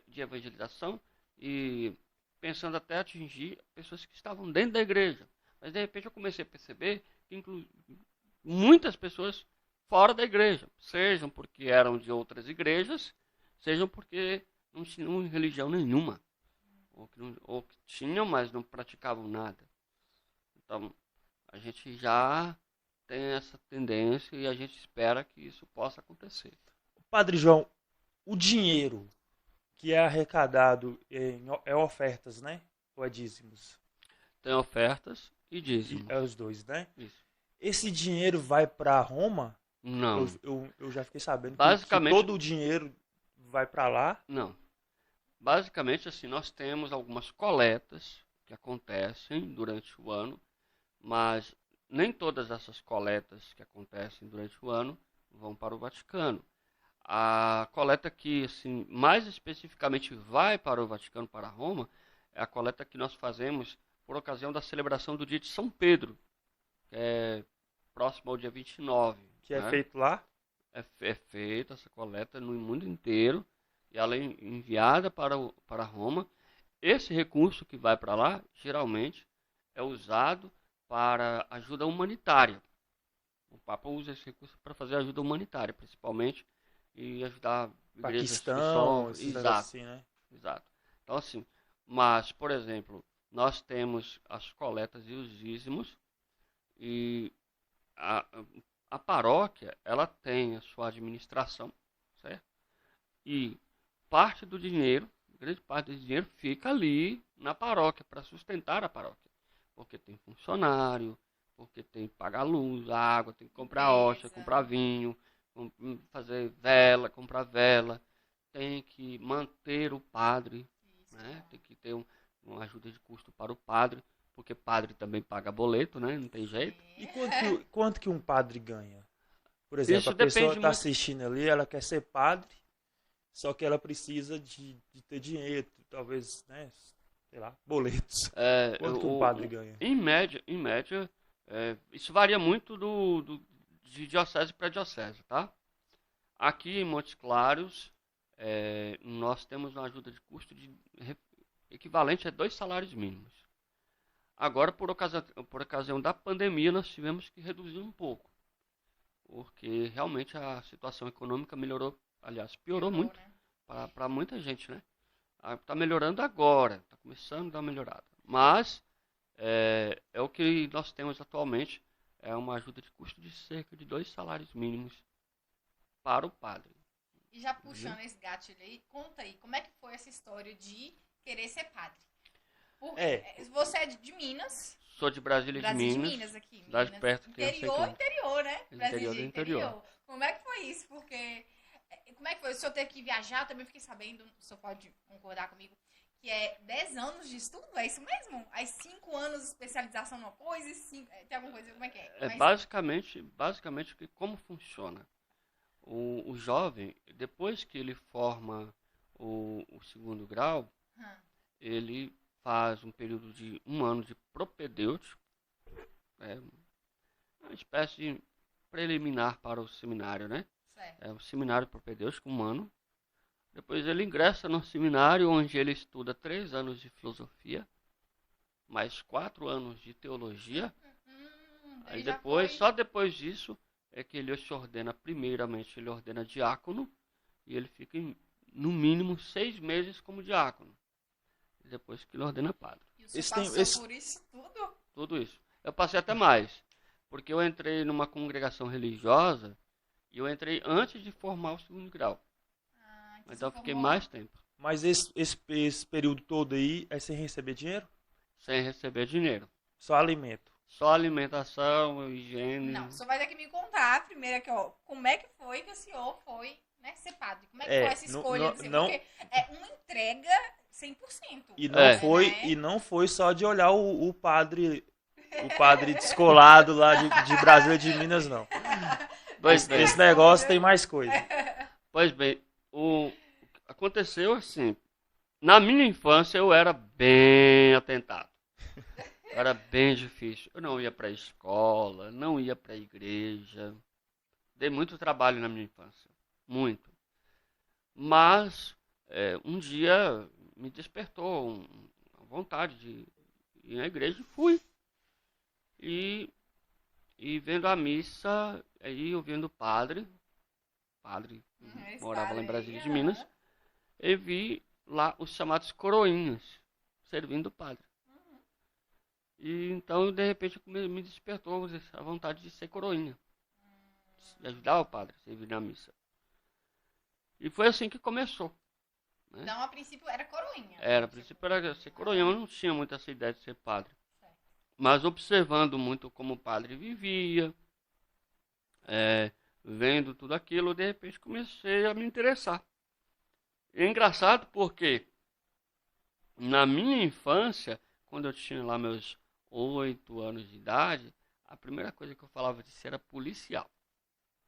de evangelização e pensando até atingir pessoas que estavam dentro da igreja. Mas de repente eu comecei a perceber que muitas pessoas fora da igreja, sejam porque eram de outras igrejas, sejam porque não tinham religião nenhuma, ou que tinham, mas não praticavam nada. Então, a gente já tem essa tendência e a gente espera que isso possa acontecer. Padre João, o dinheiro que é arrecadado é ofertas, né? Ou é dízimos? Tem ofertas e dízimos. É os dois, né? Isso. Esse dinheiro vai para Roma? Não. Eu já fiquei sabendo que Basicamente, todo o dinheiro vai para lá. não. Basicamente, assim, nós temos algumas coletas que acontecem durante o ano, mas nem todas essas coletas que acontecem durante o ano vão para o Vaticano. A coleta que, assim, mais especificamente vai para o Vaticano, para Roma, é a coleta que nós fazemos por ocasião da celebração do dia de São Pedro, que é próximo ao dia 29. Que é né? feito lá? É feita essa coleta no mundo inteiro e ela é enviada para Roma. Esse recurso que vai para lá, geralmente, é usado para ajuda humanitária. O Papa usa esse recurso para fazer ajuda humanitária, principalmente, e ajudar igrejas que Paquistão, sofrem. esses negócios Exato, assim, né? exato. Então, assim, mas, por exemplo, nós temos as coletas e os dízimos, e a, a paróquia, ela tem a sua administração, certo? E parte do dinheiro, grande parte do dinheiro, fica ali na paróquia, para sustentar a paróquia. Porque tem funcionário, porque tem que pagar luz, água, tem que comprar hóstia, comprar vinho, fazer vela, comprar vela, tem que manter o padre, né? Tem que ter uma ajuda de custo para o padre, porque padre também paga boleto, né? Não tem jeito. E quanto que um padre ganha? Por exemplo, Isso a pessoa depende está muito. assistindo ali, ela quer ser padre, só que ela precisa de ter dinheiro, talvez, né? Sei lá, boletos. Quanto que um padre ganha? Em média, isso varia muito de diocese para diocese, tá? Aqui em Montes Claros, nós temos uma ajuda de custo equivalente a 2 salários mínimos. Agora, por ocasião da pandemia, nós tivemos que reduzir um pouco, porque realmente a situação econômica melhorou, aliás, piorou muito, né? para muita gente, né? Está melhorando agora, está começando a dar uma melhorada. Mas é o que nós temos atualmente, é uma ajuda de custo de cerca de 2 salários mínimos para o padre. E já puxando esse gatilho aí, conta aí, como é que foi essa história de querer ser padre? Porque você é de Minas. Sou de Brasília de Minas. Minas aqui. Cidade Minas. perto que eu sei que Interior, né? Interior do interior. Como é que foi isso? Porque, como é que foi? O senhor teve que viajar, eu também fiquei sabendo, o senhor pode concordar comigo, que é 10 anos de estudo, é isso mesmo? Aí 5 anos de especialização numa coisa e tem alguma coisa, como é que é? Basicamente, como funciona? O jovem, depois que ele forma o segundo grau, ele faz um período de 1 ano de propedêutico, uma espécie de preliminar para o seminário, né? Certo. É o seminário propedêutico, 1 ano. Depois ele ingressa no seminário, onde ele estuda 3 anos de filosofia, mais 4 anos de teologia. Aí depois, só depois disso, é que ele se ordena, primeiramente, ele ordena diácono, e ele fica, no mínimo, 6 meses como diácono. E depois que ele ordena padre. E o senhor passou por isso tudo? Tudo isso. Eu passei até mais, porque eu entrei numa congregação religiosa, e eu entrei antes de formar o segundo grau. Então eu fiquei mais tempo. Mas esse período todo aí é sem receber dinheiro? Sem receber dinheiro. Só alimento? Só alimentação, higiene. Não, o senhor vai ter que me contar primeiro aqui, ó, como é que foi que o senhor foi, né, ser padre? Como é que foi essa escolha? Porque é uma entrega 100%. E não foi só de olhar o padre descolado lá de Brasília de Minas, não. Esse negócio tem mais coisa. Pois bem, aconteceu assim. Na minha infância eu era bem atentado. Era bem difícil. Eu não ia para a escola, não ia para a igreja. Dei muito trabalho na minha infância. Muito. Mas um dia me despertou a vontade de ir à igreja e fui. E vendo a missa, aí ouvindo o padre morava lá em Brasília de Minas, e vi lá os chamados coroinhas servindo o padre. E então, de repente, me despertou a vontade de ser coroinha, de ajudar o padre a servir na missa. E foi assim que começou. Né? Então, a princípio, era coroinha. A princípio era ser coroinha, eu não tinha muito essa ideia de ser padre. Mas observando muito como o padre vivia, vendo tudo aquilo, de repente comecei a me interessar. É engraçado porque na minha infância, quando eu tinha lá meus 8 anos de idade, a primeira coisa que eu falava de ser era policial.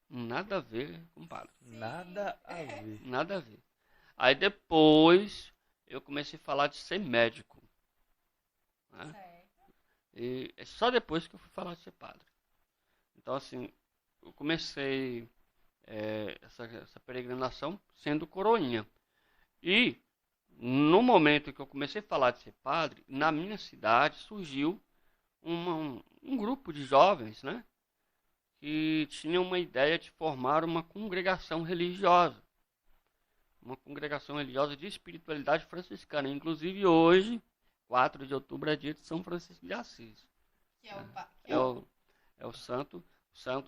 Nada a ver com padre. Nada a ver. Nada a ver. Aí depois eu comecei a falar de ser médico. Né? Certo. E é só depois que eu fui falar de ser padre. Então, assim, eu comecei essa peregrinação sendo coroinha. E, no momento que eu comecei a falar de ser padre, na minha cidade surgiu um grupo de jovens, né? Que tinham uma ideia de formar uma congregação religiosa. Uma congregação religiosa de espiritualidade franciscana. Inclusive, hoje, 4 de outubro, é dia de São Francisco de Assis. Que é o, É o, é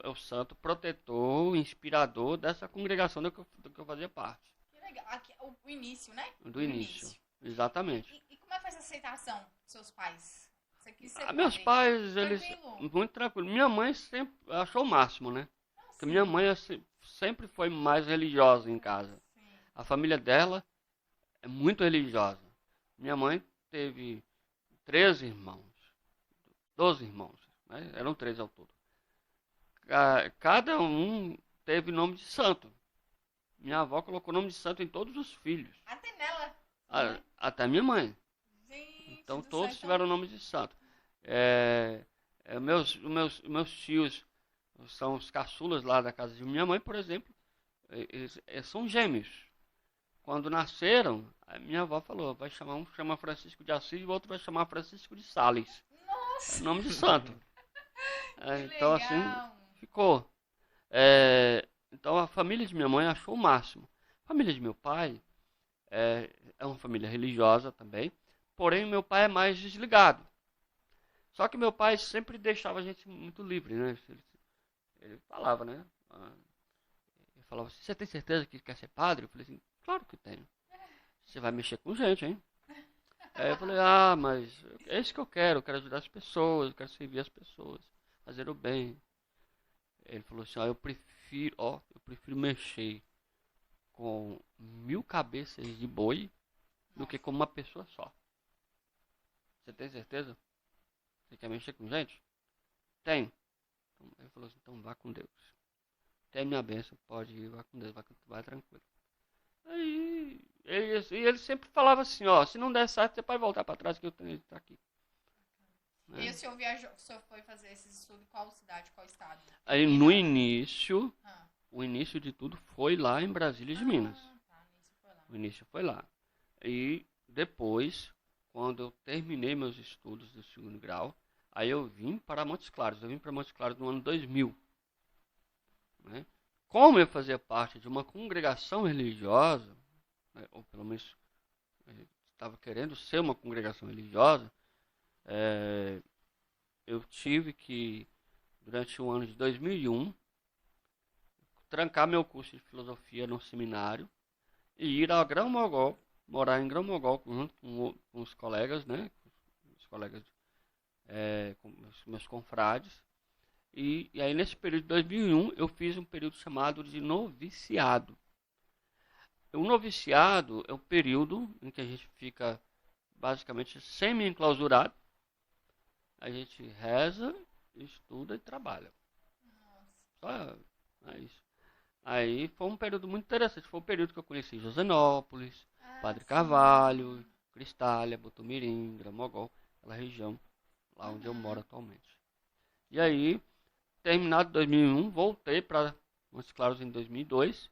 o santo protetor, inspirador dessa congregação do que eu fazia parte. que legal. Aqui, o início, né? Do início. Exatamente. E como é que foi essa aceitação dos seus pais? Você quis ser Meus padre? pais, eles. Tranquilo? Muito tranquilo. Minha mãe sempre achou o máximo, né? Porque minha mãe sempre foi mais religiosa em casa. Sim. A família dela é muito religiosa. Minha mãe teve 13 irmãos. 12 irmãos. Né? Eram 13 ao todo. Cada um teve nome de santo. Minha avó colocou nome de santo em todos os filhos. Até nela. Até minha mãe. Gente Então do todos céu, tiveram nome de santo. Meus tios são os caçulas lá da casa de minha mãe, por exemplo. Eles são gêmeos. Quando nasceram, a minha avó falou, vai chamar um chama Francisco de Assis e o outro vai chamar Francisco de Sales. Nossa, Nome de santo. que Então legal. assim ficou. Então a família de minha mãe achou o máximo. A família de meu pai é uma família religiosa também, porém meu pai é mais desligado. Só que meu pai sempre deixava a gente muito livre, né? Ele falava, né? Ele falava assim, você tem certeza que quer ser padre? Eu falei assim, claro que tenho. Você vai mexer com gente, hein? Aí eu falei, mas é isso que eu quero ajudar as pessoas, eu quero servir as pessoas, fazer o bem. Ele falou assim, eu prefiro mexer com 1000 cabeças de boi do que com uma pessoa só. Você tem certeza? Você quer mexer com gente? Tenho. Ele falou assim, então vá com Deus. Tem minha bênção, pode ir, vá com Deus, vai tranquilo. Aí, ele sempre falava assim, se não der certo, você pode voltar para trás que eu tenho que estar aqui. E o senhor viajou, o senhor foi fazer esse estudo em qual cidade, qual estado? Aí no início, Ah. o início de tudo foi lá em Brasília de Minas. Tá, isso foi lá. O início foi lá. E depois, quando eu terminei meus estudos do segundo grau, aí eu vim para Montes Claros. Eu vim para Montes Claros no ano 2000. Né? Como eu fazia parte de uma congregação religiosa, né, ou pelo menos estava querendo ser uma congregação religiosa, eu tive que, durante o ano de 2001, trancar meu curso de filosofia no seminário e ir a Grão-Mogol, morar em Grão-Mogol junto com os colegas, né? Os colegas, com meus confrades. E aí nesse período de 2001 eu fiz um período chamado de noviciado. O noviciado é o período em que a gente fica basicamente semi-enclausurado. A gente reza, estuda e trabalha. Só é isso. Aí foi um período muito interessante. Foi o período que eu conheci Josenópolis, Padre Carvalho, Cristália, Botumirim, Gramogol, aquela região lá onde eu moro atualmente. E aí, terminado 2001, voltei para Montes Claros em 2002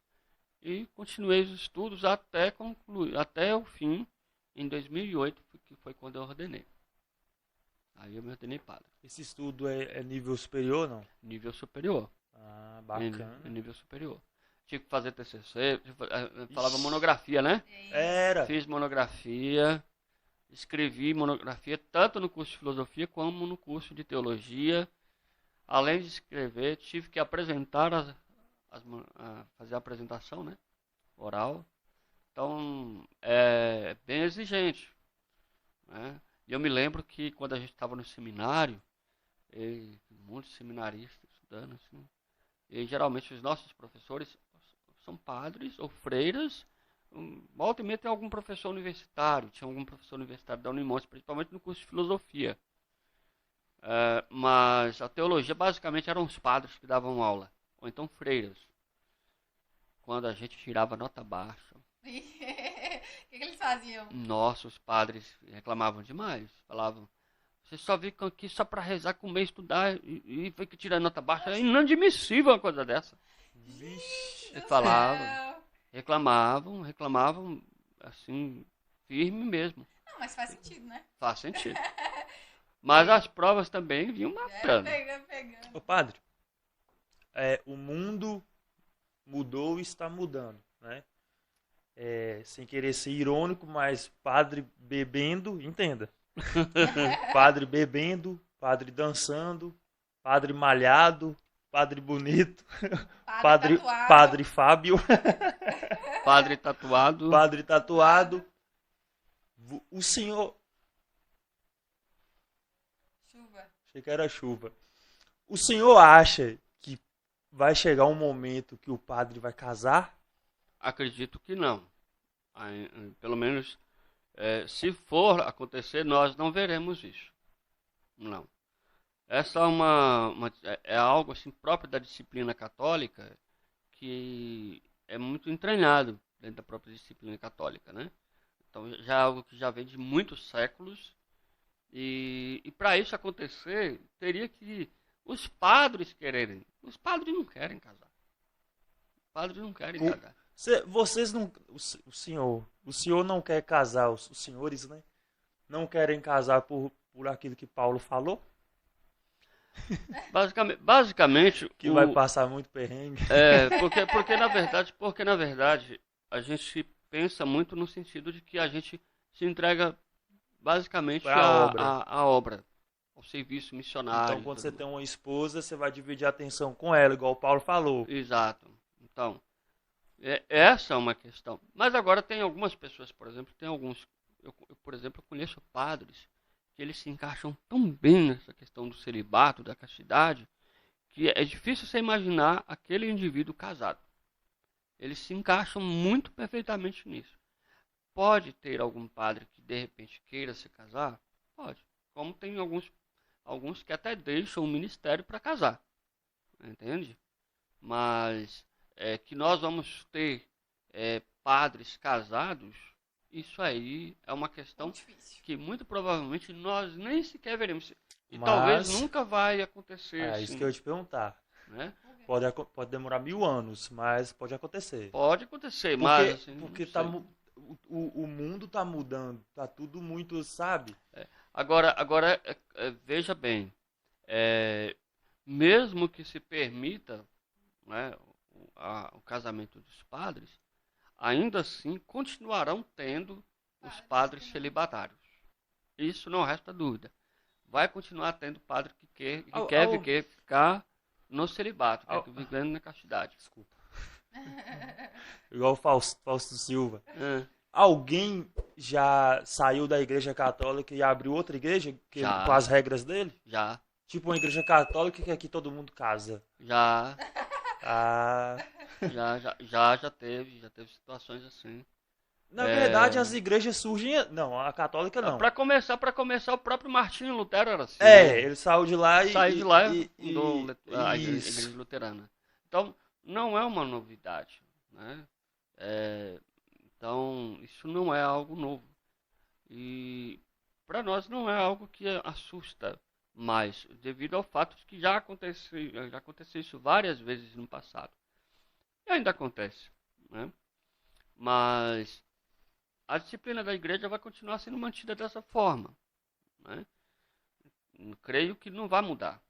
e continuei os estudos até concluir, até o fim, em 2008, que foi quando eu ordenei. Aí eu me ordenei padre. Esse estudo é nível superior, não? Nível superior. Ah, bacana. Nível superior. Tive que fazer TCC, falava monografia, né? Era. Fiz monografia, escrevi monografia tanto no curso de filosofia como no curso de teologia. Além de escrever, tive que apresentar, fazer a apresentação, né? Oral. Então, é bem exigente. Né? E eu me lembro que quando a gente estava no seminário, muitos seminaristas estudando, assim, e geralmente os nossos professores são padres ou freiras. Volta e meia tem algum professor universitário. Tinha algum professor universitário da Unimons, principalmente no curso de filosofia. Mas a teologia basicamente eram os padres que davam aula. Ou então freiras. Quando a gente tirava nota baixa. O que eles faziam? Nossa, os padres reclamavam demais. Falavam, Vocês só ficam aqui só para rezar, comer, estudar e fica tirando nota baixa. É inadmissível uma coisa dessa. Vixe. Eles falavam, reclamavam, assim, firme mesmo. Não, mas faz sentido, né? Faz sentido. Mas as provas também vinham matando. Pegando. Ô, padre, o mundo mudou e está mudando, né? Sem querer ser irônico, mas padre bebendo, entenda. Padre bebendo, padre dançando, padre malhado, padre bonito, Tatuado. padre Fábio, Padre tatuado. padre tatuado. O senhor... Chuva. Achei que era chuva. O senhor acha que vai chegar um momento que o padre vai casar? Acredito que não. Pelo menos, se for acontecer, nós não veremos isso. Não. Essa é algo assim próprio da disciplina católica que é muito entranhado dentro da própria disciplina católica, né? Então já é algo que já vem de muitos séculos e para isso acontecer teria que os padres quererem. Os padres não querem casar. Os padres não querem casar. Vocês não... O senhor não quer casar, os senhores, né? Não querem casar por aquilo que Paulo falou? Basicamente Que vai passar muito perrengue. Porque na verdade a gente pensa muito no sentido de que a gente se entrega basicamente à obra, ao serviço missionário. Então, quando você tem uma esposa, você vai dividir a atenção com ela, igual o Paulo falou. Exato. Então, essa é uma questão. Mas agora tem algumas pessoas, por exemplo, por exemplo, eu conheço padres que eles se encaixam tão bem nessa questão do celibato, da castidade, que é difícil você imaginar aquele indivíduo casado. Eles se encaixam muito perfeitamente nisso. Pode ter algum padre que de repente queira se casar? Pode. Como tem alguns que até deixam o ministério para casar. Entende? Mas que nós vamos ter padres casados, isso aí é uma questão que muito provavelmente nós nem sequer veremos. E talvez nunca vai acontecer. É isso que eu ia te perguntar. Né? Pode demorar 1000 anos, mas pode acontecer. Pode acontecer, mas... Assim, porque o mundo tá mudando, tá tudo muito, sabe? Agora veja bem, mesmo que se permita, né, o casamento dos padres, ainda assim continuarão tendo os padres celibatários. Isso não resta dúvida. Vai continuar tendo padre que quer ficar no celibato, vivendo na castidade. Desculpa. Igual o Fausto Silva. Alguém já saiu da igreja católica e abriu outra igreja com as regras dele? Já. Tipo uma igreja católica que aqui todo mundo casa. Já. Já teve situações assim. Na verdade, as igrejas surgem... Não, a católica não. Para começar, o próprio Martinho Lutero era assim. Ele saiu de lá e fundou a igreja luterana. Então, não é uma novidade, né? Então, isso não é algo novo. E para nós não é algo que assusta mais, devido ao fato de que já aconteceu isso várias vezes no passado. E ainda acontece, né? Mas a disciplina da igreja vai continuar sendo mantida dessa forma, né? Creio que não vai mudar.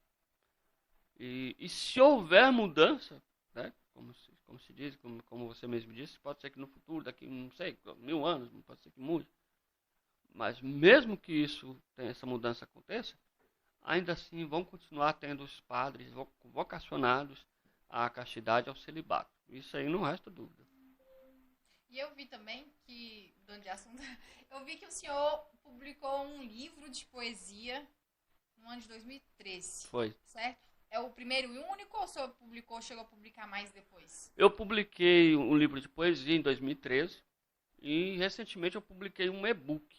E se houver mudança, né? Como se diz, como você mesmo disse, pode ser que no futuro, daqui, não sei, 1000 anos, pode ser que mude. Mas mesmo que essa mudança aconteça, ainda assim vão continuar tendo os padres vocacionados à castidade, ao celibato. Isso aí não resta dúvida. E eu vi também que, mudando de assunto, eu vi que o senhor publicou um livro de poesia no ano de 2013. Foi. Certo? É o primeiro e único ou o senhor chegou a publicar mais depois? Eu publiquei um livro de poesia em 2013 e recentemente eu publiquei um e-book.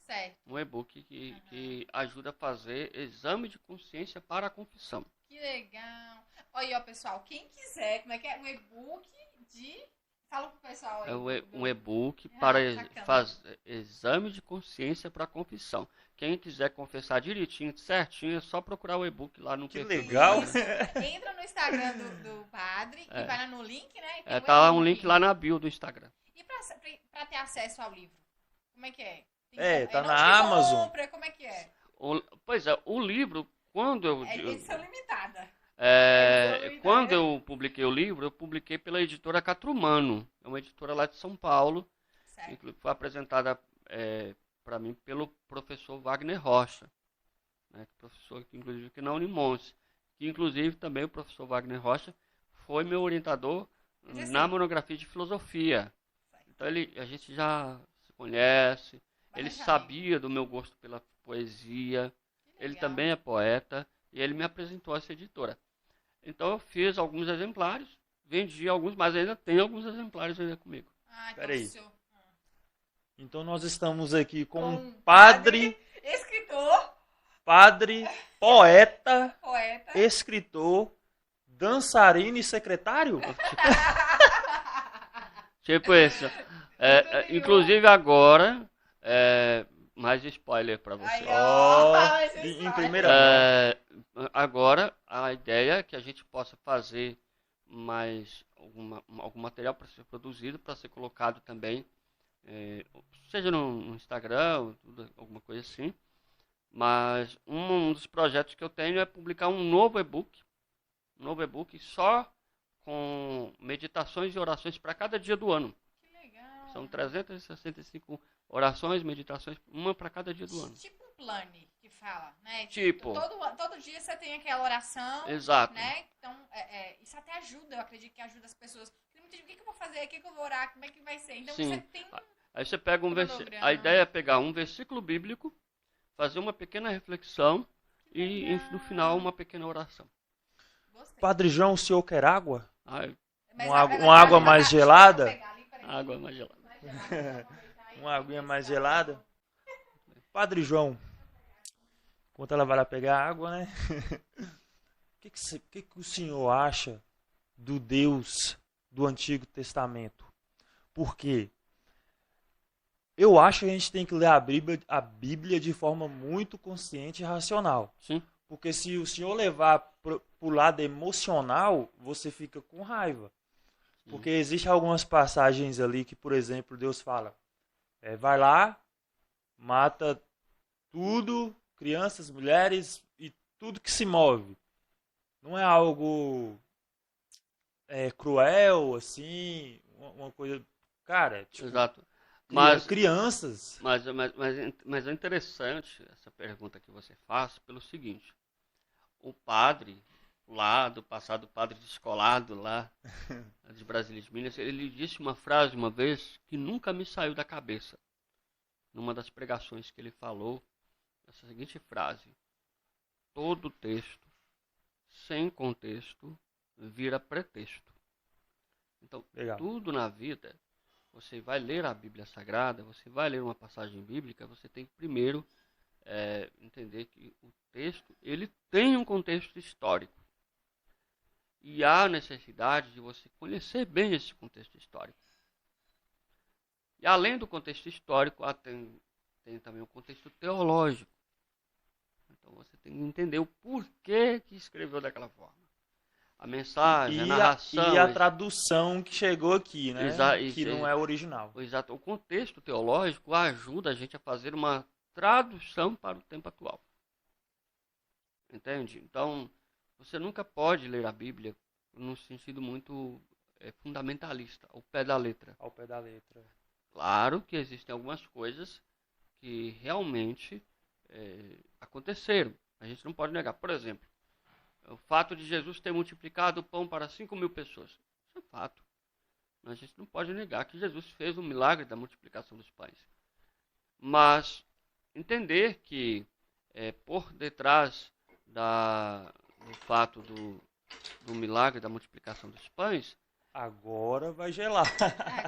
Certo. Um e-book que ajuda a fazer exame de consciência para a confissão. Que legal. Olha aí, ó, pessoal, quem quiser, como é que é? Um e-book de Fala pro pessoal aí. É um e-book para bacana. fazer exame de consciência para confissão. Quem quiser confessar direitinho, certinho, é só procurar o e-book lá no Que perfil do legal. Instagram. Entra no Instagram do padre e vai lá no link, né? E tem o Tá lá um e-book. link lá na bio do Instagram. E pra ter acesso ao livro? Como é que é? Tá onde na que Amazon. compra? Como é que é? Pois é, o livro, quando É edição limitada. quando eu publiquei o livro, eu publiquei pela editora Catrumano. É uma editora lá de São Paulo. Certo. Foi apresentada para mim pelo professor Wagner Rocha, né, professor que inclusive aqui na Unimonte, que inclusive também o professor Wagner Rocha foi meu orientador na monografia de filosofia. Então a gente já se conhece, ele sabia do meu gosto pela poesia, ele também é poeta e ele me apresentou essa editora. Então eu fiz alguns exemplares, vendi alguns, mas ainda tem alguns exemplares ainda comigo. Então Peraí. o senhor... Então nós estamos aqui com Com um padre, escritor, poeta, poeta. escritor, dançarino e secretário? Tipo isso. Inclusive agora, mais spoiler pra você. Aí, Ó, esse em spoiler. primeira mão. Agora a ideia é que a gente possa fazer mais algum material para ser produzido, para ser colocado também, seja no Instagram, alguma coisa assim. Mas um dos projetos que eu tenho é publicar um novo e-book só com meditações e orações para cada dia do ano. Que legal. São 365 orações, meditações, uma para cada dia do ano. Tipo um plane que fala, né? Tipo. Todo dia você tem aquela oração. Exato. Né? Então, isso até ajuda, eu acredito que ajuda as pessoas. O que eu vou fazer? O que eu vou orar? Como é que vai ser? Então Sim. você tem Aí você pega cronograma. A ideia é pegar um versículo bíblico, fazer uma pequena reflexão e no final uma pequena oração. Gostei. Padre João, o senhor quer água? Mas Uma água mais gelada? Água mais gelada. Uma aguinha mais gelada? Padre João, enquanto ela vai lá pegar água, né? O que o senhor acha do Deus do Antigo Testamento? Por quê? Eu acho que a gente tem que ler a Bíblia de forma muito consciente e racional. Sim. Porque se o senhor levar pro lado emocional, você fica com raiva. Porque existem algumas passagens ali que, por exemplo, Deus fala, vai lá, mata tudo, crianças, mulheres e tudo que se move. Não é algo cruel, assim, uma coisa... Cara, tipo, Exato. crianças... Mas é interessante essa pergunta que você faz pelo seguinte. O padre lá do passado, o padre descolado lá de Brasília de Minas, ele disse uma frase uma vez que nunca me saiu da cabeça. Numa das pregações que ele falou, essa seguinte frase: todo texto sem contexto vira pretexto. Então, Legal. tudo na vida, você vai ler a Bíblia Sagrada, você vai ler uma passagem bíblica, você tem que primeiro entender que o texto ele tem um contexto histórico. E há necessidade de você conhecer bem esse contexto histórico. E além do contexto histórico, tem também o contexto teológico. Então você tem que entender o porquê que escreveu daquela forma. A mensagem, a narração... E a tradução que chegou aqui, né? Que não é original. Exato. O contexto teológico ajuda a gente a fazer uma tradução para o tempo atual. Entende? Então, você nunca pode ler a Bíblia num sentido muito fundamentalista, ao pé da letra. Ao pé da letra. Claro que existem algumas coisas que realmente aconteceram. A gente não pode negar. Por exemplo, o fato de Jesus ter multiplicado o pão para 5.000 pessoas. Isso é fato. Mas a gente não pode negar que Jesus fez o milagre da multiplicação dos pães. Mas entender que por detrás do fato do milagre da multiplicação dos pães... Agora vai gelar.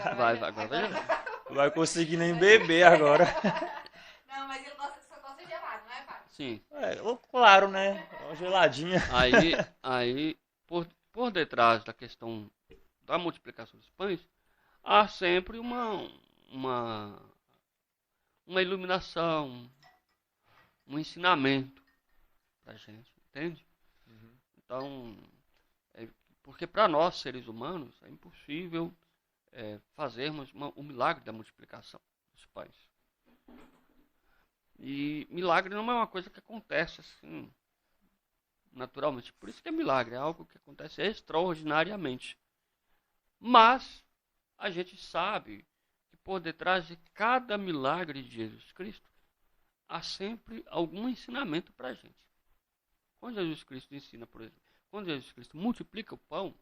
Agora vai gelar. Não vai conseguir nem beber agora. Não, mas ele só gosta de gelado, não é, pai? Sim. Claro, né? Uma geladinha. Aí por detrás da questão da multiplicação dos pães, há sempre uma, uma iluminação, um ensinamento para a gente, entende? Então, porque para nós, seres humanos, é impossível fazermos o milagre da multiplicação dos pães. E milagre não é uma coisa que acontece assim, naturalmente. Por isso que é milagre, é algo que acontece extraordinariamente. Mas a gente sabe que por detrás de cada milagre de Jesus Cristo, há sempre algum ensinamento para a gente. Quando Jesus Cristo ensina, por exemplo, quando Jesus Cristo multiplica o pão,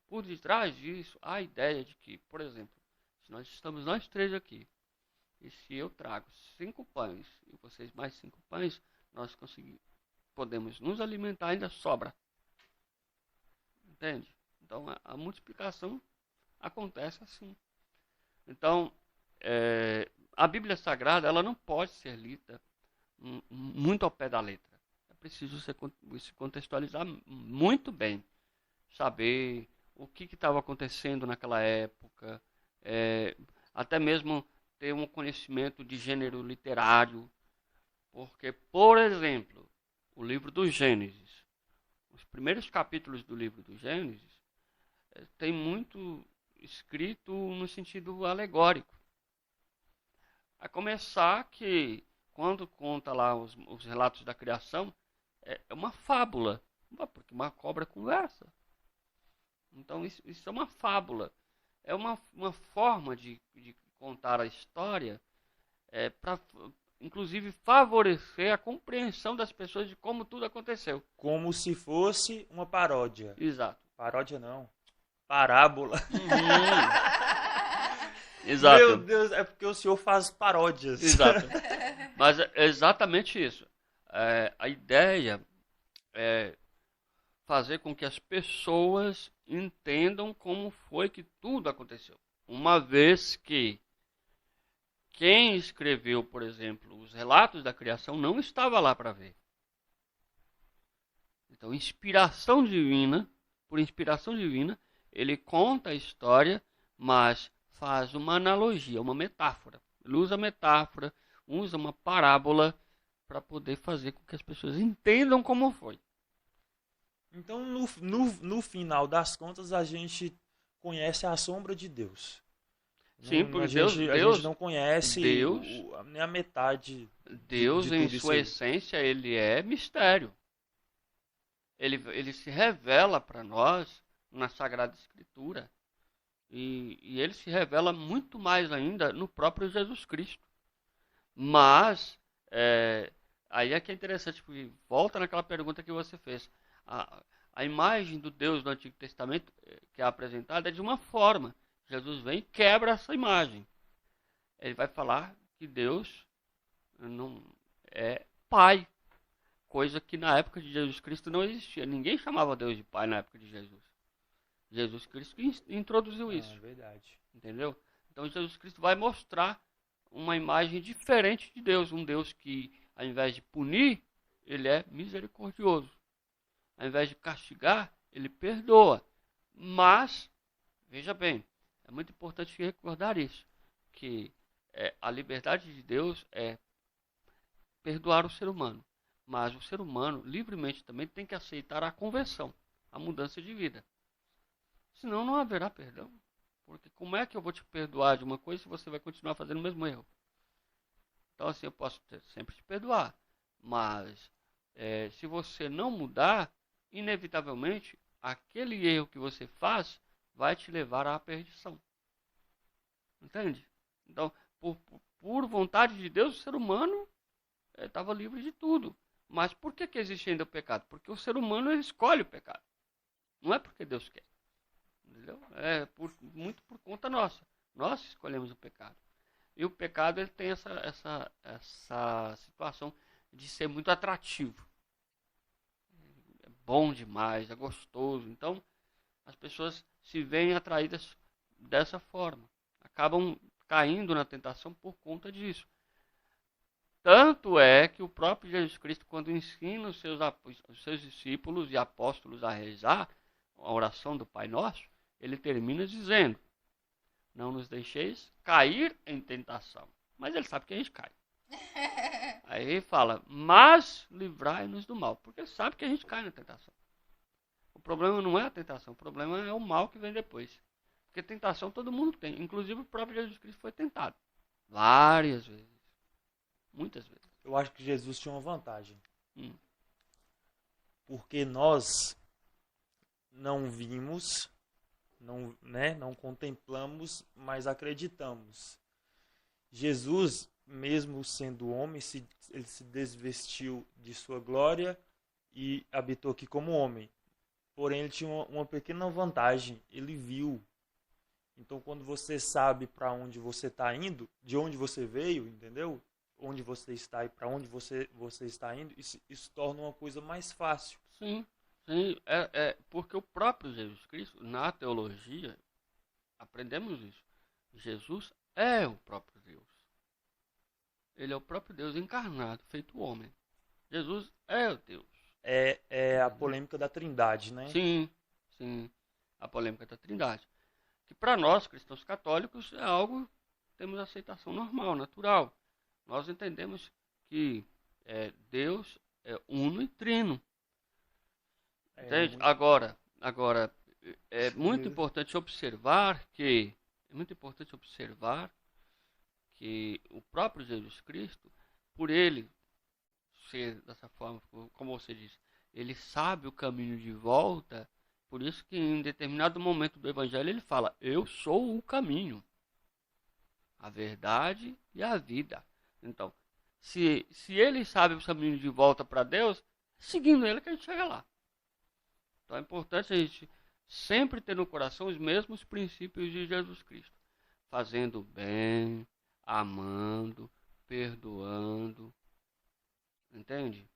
por detrás disso, há a ideia de que, por exemplo, se nós estamos nós três aqui, e se eu trago 5 pães e vocês mais 5 pães, nós podemos nos alimentar, ainda sobra. Entende? Então, a multiplicação acontece assim. Então, a Bíblia Sagrada, ela não pode ser lida muito ao pé da letra. É preciso se contextualizar muito bem. Saber o que estava acontecendo naquela época. Até mesmo ter um conhecimento de gênero literário. Porque, por exemplo, o livro do Gênesis, os primeiros capítulos do livro do Gênesis, tem muito escrito no sentido alegórico. A começar que, quando conta lá os relatos da criação, é uma fábula, porque uma cobra conversa. Então isso é uma fábula. É uma forma de contar a história para, inclusive, favorecer a compreensão das pessoas de como tudo aconteceu. Como se fosse uma paródia. Exato. Paródia não. Parábola. Exato. Meu Deus, é porque o senhor faz paródias. Exato. Mas é exatamente isso. A ideia é fazer com que as pessoas entendam como foi que tudo aconteceu. Uma vez que quem escreveu, por exemplo, os relatos da criação não estava lá para ver. Então, inspiração divina, por inspiração divina, ele conta a história, mas faz uma analogia, uma metáfora. Ele usa metáfora, usa uma parábola para poder fazer com que as pessoas entendam como foi. Então, no final das contas, a gente conhece a sombra de Deus. Sim, porque a gente não conhece Deus, nem a metade. Deus, de em tudo sua isso. essência, ele é mistério. Ele se revela para nós na Sagrada Escritura. E ele se revela muito mais ainda no próprio Jesus Cristo. Mas, aí é que é interessante, porque volta naquela pergunta que você fez. A imagem do Deus do Antigo Testamento que é apresentada é de uma forma. Jesus vem e quebra essa imagem. Ele vai falar que Deus não é Pai. Coisa que na época de Jesus Cristo não existia. Ninguém chamava Deus de Pai na época de Jesus. Jesus Cristo introduziu isso. É verdade. Entendeu? Então Jesus Cristo vai mostrar uma imagem diferente de Deus. Um Deus que, ao invés de punir, ele é misericordioso. Ao invés de castigar, ele perdoa. Mas, veja bem, é muito importante recordar isso. Que a liberdade de Deus é perdoar o ser humano. Mas o ser humano, livremente, também tem que aceitar a conversão, a mudança de vida. Senão não haverá perdão. Porque como é que eu vou te perdoar de uma coisa se você vai continuar fazendo o mesmo erro? Então assim, eu posso sempre te perdoar. Mas se você não mudar, inevitavelmente, aquele erro que você faz vai te levar à perdição. Entende? Então, por vontade de Deus, o ser humano estava livre de tudo. Mas por que existe ainda o pecado? Porque o ser humano ele escolhe o pecado. Não é porque Deus quer. Entendeu? Muito por conta nossa. Nós escolhemos o pecado. E o pecado ele tem essa situação de ser muito atrativo. É bom demais, é gostoso. Então, as pessoas se veem atraídas dessa forma. Acabam caindo na tentação por conta disso. Tanto é que o próprio Jesus Cristo, quando ensina os seus discípulos e apóstolos a rezar a oração do Pai Nosso, ele termina dizendo não nos deixeis cair em tentação. Mas ele sabe que a gente cai. Aí ele fala, mas livrai-nos do mal. Porque ele sabe que a gente cai na tentação. O problema não é a tentação, o problema é o mal que vem depois. Porque tentação todo mundo tem. Inclusive o próprio Jesus Cristo foi tentado. Várias vezes. Muitas vezes. Eu acho que Jesus tinha uma vantagem. Hum. Porque nós não vimos, não contemplamos, mas acreditamos. Jesus, mesmo sendo homem, ele se desvestiu de sua glória e habitou aqui como homem. Porém, ele tinha uma pequena vantagem. Ele viu. Então, quando você sabe para onde você está indo, de onde você veio, entendeu? Onde você está e para onde você está indo, isso torna uma coisa mais fácil. Sim, sim. Porque o próprio Jesus Cristo, na teologia, aprendemos isso. Jesus é o próprio Deus. Ele é o próprio Deus encarnado, feito homem. Jesus é o Deus. É a polêmica da Trindade, né? Sim, sim. A polêmica da Trindade. Que para nós, cristãos católicos, é algo que temos aceitação normal, natural. Nós entendemos que Deus é uno e trino. Entende? Agora, é muito importante observar que o próprio Jesus Cristo, por ele ser dessa forma, como você disse, ele sabe o caminho de volta. Por isso que em determinado momento do Evangelho ele fala, eu sou o caminho, a verdade e a vida. Então, se ele sabe o caminho de volta para Deus, seguindo ele que a gente chega lá. Então é importante a gente sempre ter no coração os mesmos princípios de Jesus Cristo. Fazendo bem, amando, perdoando. Entende?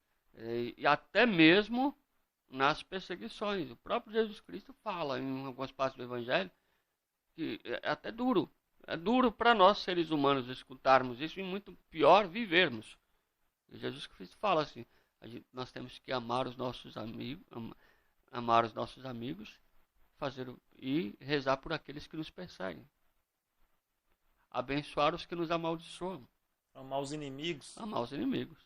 E até mesmo nas perseguições. O próprio Jesus Cristo fala em algumas partes do Evangelho que é até duro. É duro para nós, seres humanos, escutarmos isso e muito pior vivermos. E Jesus Cristo fala assim, nós temos que amar os nossos amigos, e rezar por aqueles que nos perseguem. Abençoar os que nos amaldiçoam. Amar os inimigos. Amar os inimigos.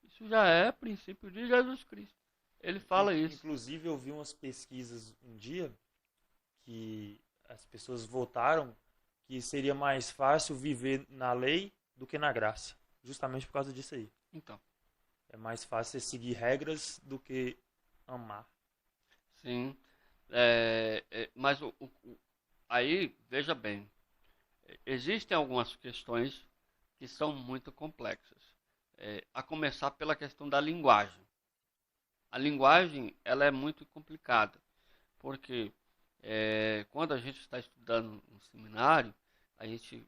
Isso já é princípio de Jesus Cristo. Ele fala isso. Inclusive, eu vi umas pesquisas um dia que as pessoas votaram que seria mais fácil viver na lei do que na graça. Justamente por causa disso aí. Então. É mais fácil seguir regras do que amar. Sim. Mas aí, veja bem. Existem algumas questões que são muito complexas. A começar pela questão da linguagem. A linguagem ela é muito complicada, porque quando a gente está estudando no seminário, a gente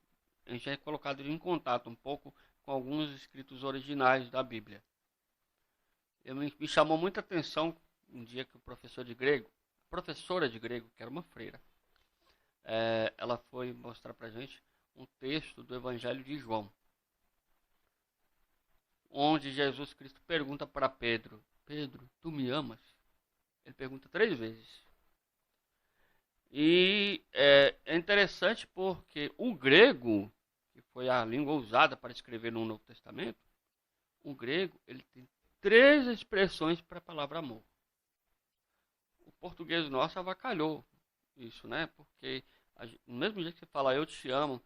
é colocado em contato um pouco com alguns escritos originais da Bíblia. Me chamou muita atenção um dia que professora de grego, que era uma freira, ela foi mostrar para a gente um texto do Evangelho de João, onde Jesus Cristo pergunta para Pedro, Pedro, tu me amas? Ele pergunta 3 vezes. E é interessante porque o grego, que foi a língua usada para escrever no Novo Testamento, o grego ele tem 3 expressões para a palavra amor. O português nosso avacalhou isso, né? Porque no mesmo jeito que você fala eu te amo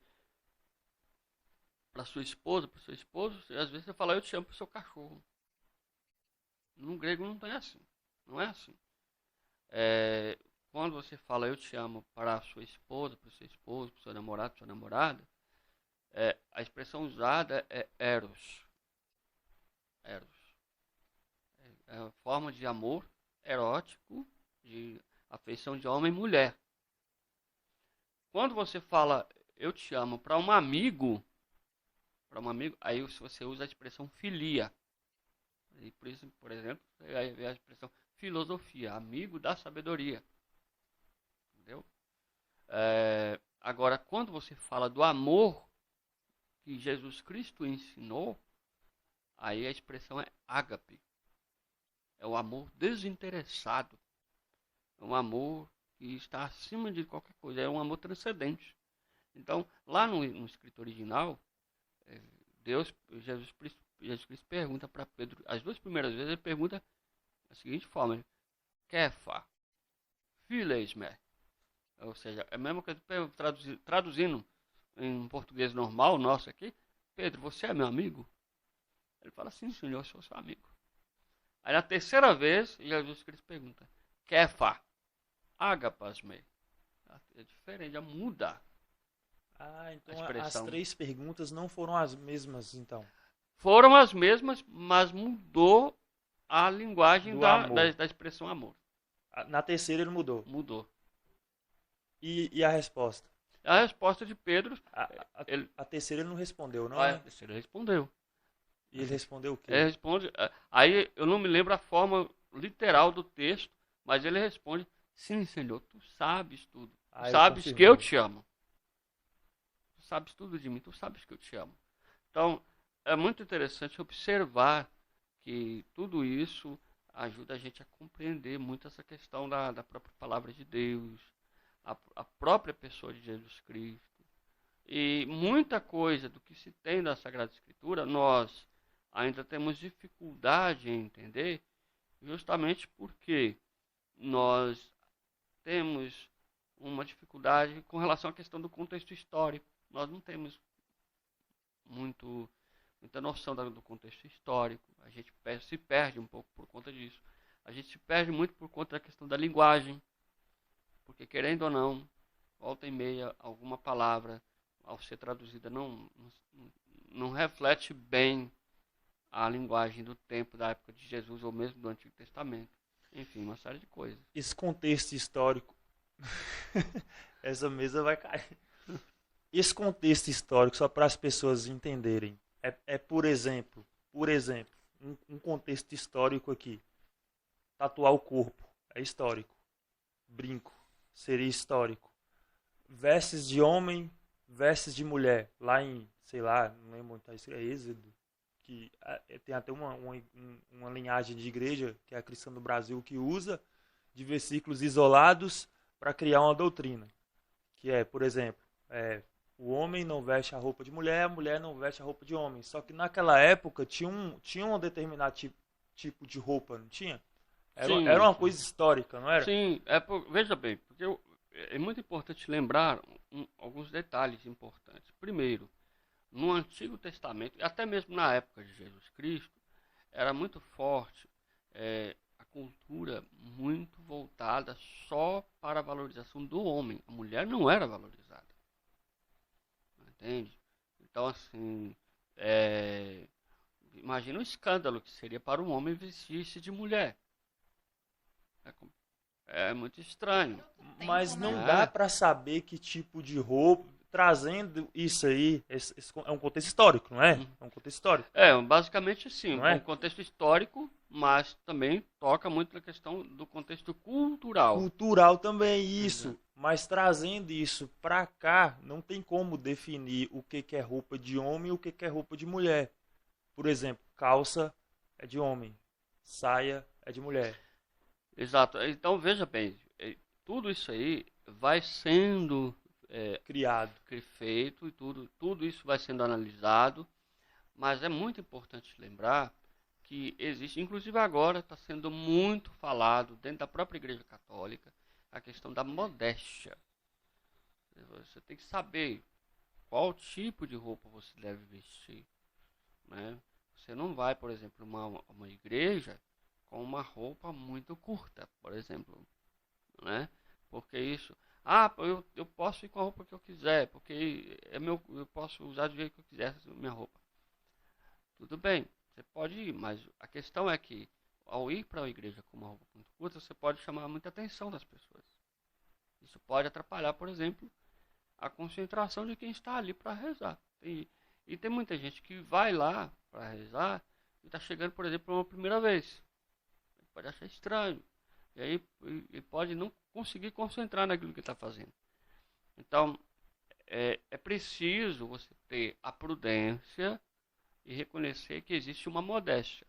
para sua esposa, para o seu esposo, às vezes você fala eu te amo para o seu cachorro. No grego não tem assim. Não é assim. Quando você fala eu te amo para a sua esposa, para o seu esposo, para o seu namorado, para a sua namorada, a expressão usada é eros. Eros. É uma forma de amor erótico, de afeição de homem e mulher. Quando você fala eu te amo para um amigo, aí você usa a expressão filia. E por isso, por exemplo, aí vem a expressão filosofia, amigo da sabedoria. Entendeu? Agora, quando você fala do amor que Jesus Cristo ensinou, aí a expressão é ágape. É o amor desinteressado. É um amor que está acima de qualquer coisa. É um amor transcendente. Então, lá no escrito original, Jesus Cristo pergunta para Pedro, as duas primeiras vezes ele pergunta da seguinte forma: Kefa, Filesme. Ou seja, é a mesma coisa traduzindo em português normal, nosso aqui. Pedro, você é meu amigo? Ele fala, sim, senhor, eu sou seu amigo. Aí na terceira vez, Jesus Cristo pergunta, Kefa, agapasme. É diferente, já muda Ah, a então as expressão. 3 perguntas não foram as mesmas, então. Foram as mesmas, mas mudou a linguagem Do da amor. expressão amor. Na terceira ele mudou. Mudou. E a resposta? A resposta de Pedro, ele, A terceira ele não respondeu, não, né? ele respondeu. E ele respondeu o quê? Ele responde, aí eu não me lembro a forma literal do texto, mas ele responde, sim, Senhor, tu sabes tudo. Tu sabes que eu te amo. Tu sabes tudo de mim, tu sabes que eu te amo. Então, é muito interessante observar que tudo isso ajuda a gente a compreender muito essa questão da própria palavra de Deus, a própria pessoa de Jesus Cristo. E muita coisa do que se tem da Sagrada Escritura, nós ainda temos dificuldade em entender, justamente porque nós temos uma dificuldade com relação à questão do contexto histórico. Nós não temos muita noção do contexto histórico. A gente se perde um pouco por conta disso. A gente se perde muito por conta da questão da linguagem. Porque, querendo ou não, volta e meia, alguma palavra, ao ser traduzida, não reflete bem a linguagem do tempo, da época de Jesus, ou mesmo do Antigo Testamento. Enfim, uma série de coisas. Esse contexto histórico... Essa mesa vai cair. Esse contexto histórico, só para as pessoas entenderem, por exemplo, um contexto histórico aqui. Tatuar o corpo é histórico. Brinco seria histórico. Vestes de homem, vestes de mulher. Lá em, sei lá, não lembro onde está, é Êxodo, que tem até uma linhagem de igreja, que é a cristã do Brasil, que usa de versículos isolados para criar uma doutrina. Que é, por exemplo, o homem não veste a roupa de mulher, a mulher não veste a roupa de homem. Só que naquela época tinha um determinado tipo de roupa, não tinha? Era uma coisa histórica, não era? Sim, veja bem, porque é muito importante lembrar alguns detalhes importantes. Primeiro, no Antigo Testamento, e até mesmo na época de Jesus Cristo, era muito forte a cultura muito voltada só para a valorização do homem. A mulher não era valorizada. Entende? Então, assim, imagina o escândalo que seria para um homem vestir-se de mulher. É muito estranho. Mas não dá para saber que tipo de roupa, trazendo isso aí, é um contexto histórico, não é? É um contexto histórico. Basicamente sim, não é? Um contexto histórico, mas também toca muito na questão do contexto cultural. Cultural também, isso. Mas trazendo isso para cá, não tem como definir o que é roupa de homem e o que é roupa de mulher. Por exemplo, calça é de homem, saia é de mulher. Exato. Então, veja bem, tudo isso aí vai sendo criado, feito, e tudo isso vai sendo analisado, mas é muito importante lembrar que existe, inclusive agora está sendo muito falado dentro da própria Igreja Católica, a questão da modéstia. Você tem que saber qual tipo de roupa você deve vestir, né? Você não vai, por exemplo, uma igreja com uma roupa muito curta, por exemplo, né? Porque isso, eu posso ir com a roupa que eu quiser, porque eu posso usar do jeito que eu quiser minha roupa. Tudo bem, você pode ir, mas a questão é que ao ir para a igreja com uma roupa muito curta, você pode chamar muita atenção das pessoas. Isso pode atrapalhar, por exemplo, a concentração de quem está ali para rezar. E tem muita gente que vai lá para rezar e está chegando, por exemplo, uma primeira vez. Ele pode achar estranho. E aí ele pode não conseguir concentrar naquilo que está fazendo. Então, é preciso você ter a prudência e reconhecer que existe uma modéstia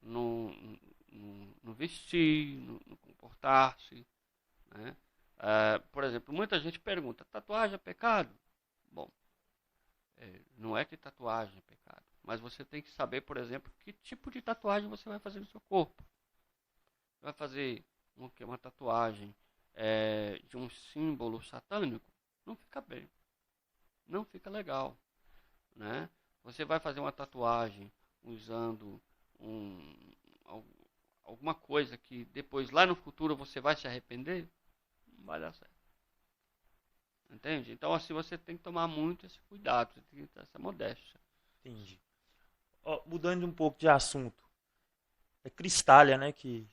no vestir, no comportar-se, né? Por exemplo, muita gente pergunta, tatuagem é pecado? Bom, não é que tatuagem é pecado, mas você tem que saber, por exemplo, que tipo de tatuagem você vai fazer no seu corpo. Vai fazer uma tatuagem de um símbolo satânico? Não fica bem, não fica legal, né? Você vai fazer uma tatuagem usando alguma coisa que depois, lá no futuro, você vai se arrepender? Não vai dar certo. Entende? Então, assim, você tem que tomar muito esse cuidado, você tem que ter essa modéstia. Entendi. Ó, mudando um pouco de assunto. É Cristália, né, que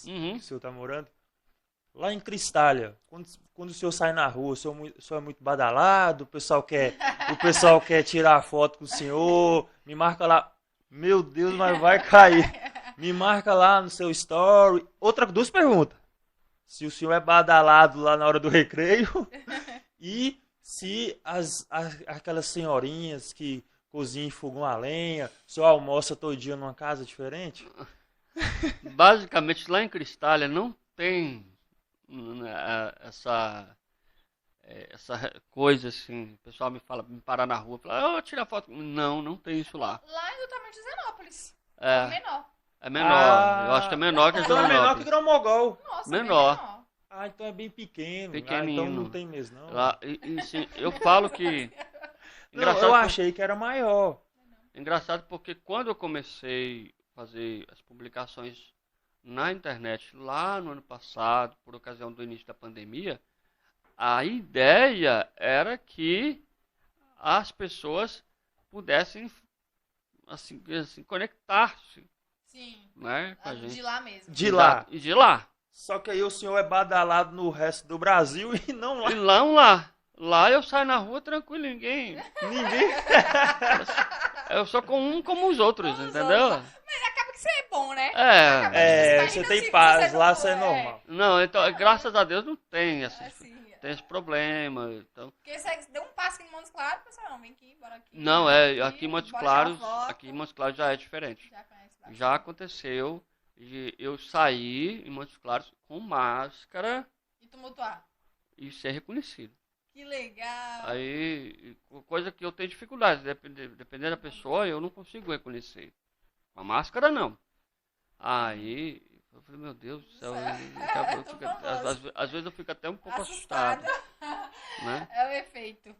Uhum. o senhor tá morando. Lá em Cristália, quando o senhor sai na rua, o senhor é muito badalado, o pessoal quer tirar foto com o senhor, me marca lá. Meu Deus, mas vai cair. Me marca lá no seu story. Duas perguntas. Se o senhor é badalado lá na hora do recreio e se aquelas senhorinhas que cozinham em fogão a lenha, o senhor almoça todo dia numa casa diferente? Basicamente, lá em Cristália não tem essa coisa assim. O pessoal me parar na rua, fala, tirar foto. Não, não tem isso lá. Lá é totalmente Higienópolis. É É, menor. é menor. Eu acho que é menor que Então é menor que Joanópolis. Grão-Mogol. Nossa, Menor. bem menor. Ah, então é bem pequeno. Ah, então não Pequenino. tem mesmo, não. Lá, sim, eu falo que. Não, eu achei que era maior. Engraçado porque quando eu comecei a fazer as publicações na internet lá no ano passado, por ocasião do início da pandemia, a ideia era que as pessoas pudessem assim conectar-se, Sim. né, com a gente. De lá mesmo. De lá. E de lá. Só que aí o senhor é badalado no resto do Brasil e não lá. E lá. Lá eu saio na rua tranquilo, ninguém. Ninguém. Eu sou como os outros, Como os entendeu? Mas acaba que você é bom, né? É, Imagina você tem se paz, você lá não você é for, normal. Não, então, graças a Deus não tem Assim, esse problema. Então, porque você deu um passo aqui no Montes Claros, pessoal, não, vem aqui, bora aqui. não, aqui em Montes bora tirar Claros, foto. aqui em Montes Claros já é diferente. Já conhece bastante. Já aconteceu de eu sair em Montes Claros com máscara E tumultuar. e ser reconhecido. Que legal. Aí, coisa que eu tenho dificuldade, dependendo da pessoa, eu não consigo reconhecer. Com a máscara, não. Aí, eu falei, meu Deus do céu, às vezes eu fico até um pouco assustado. Né? É o efeito.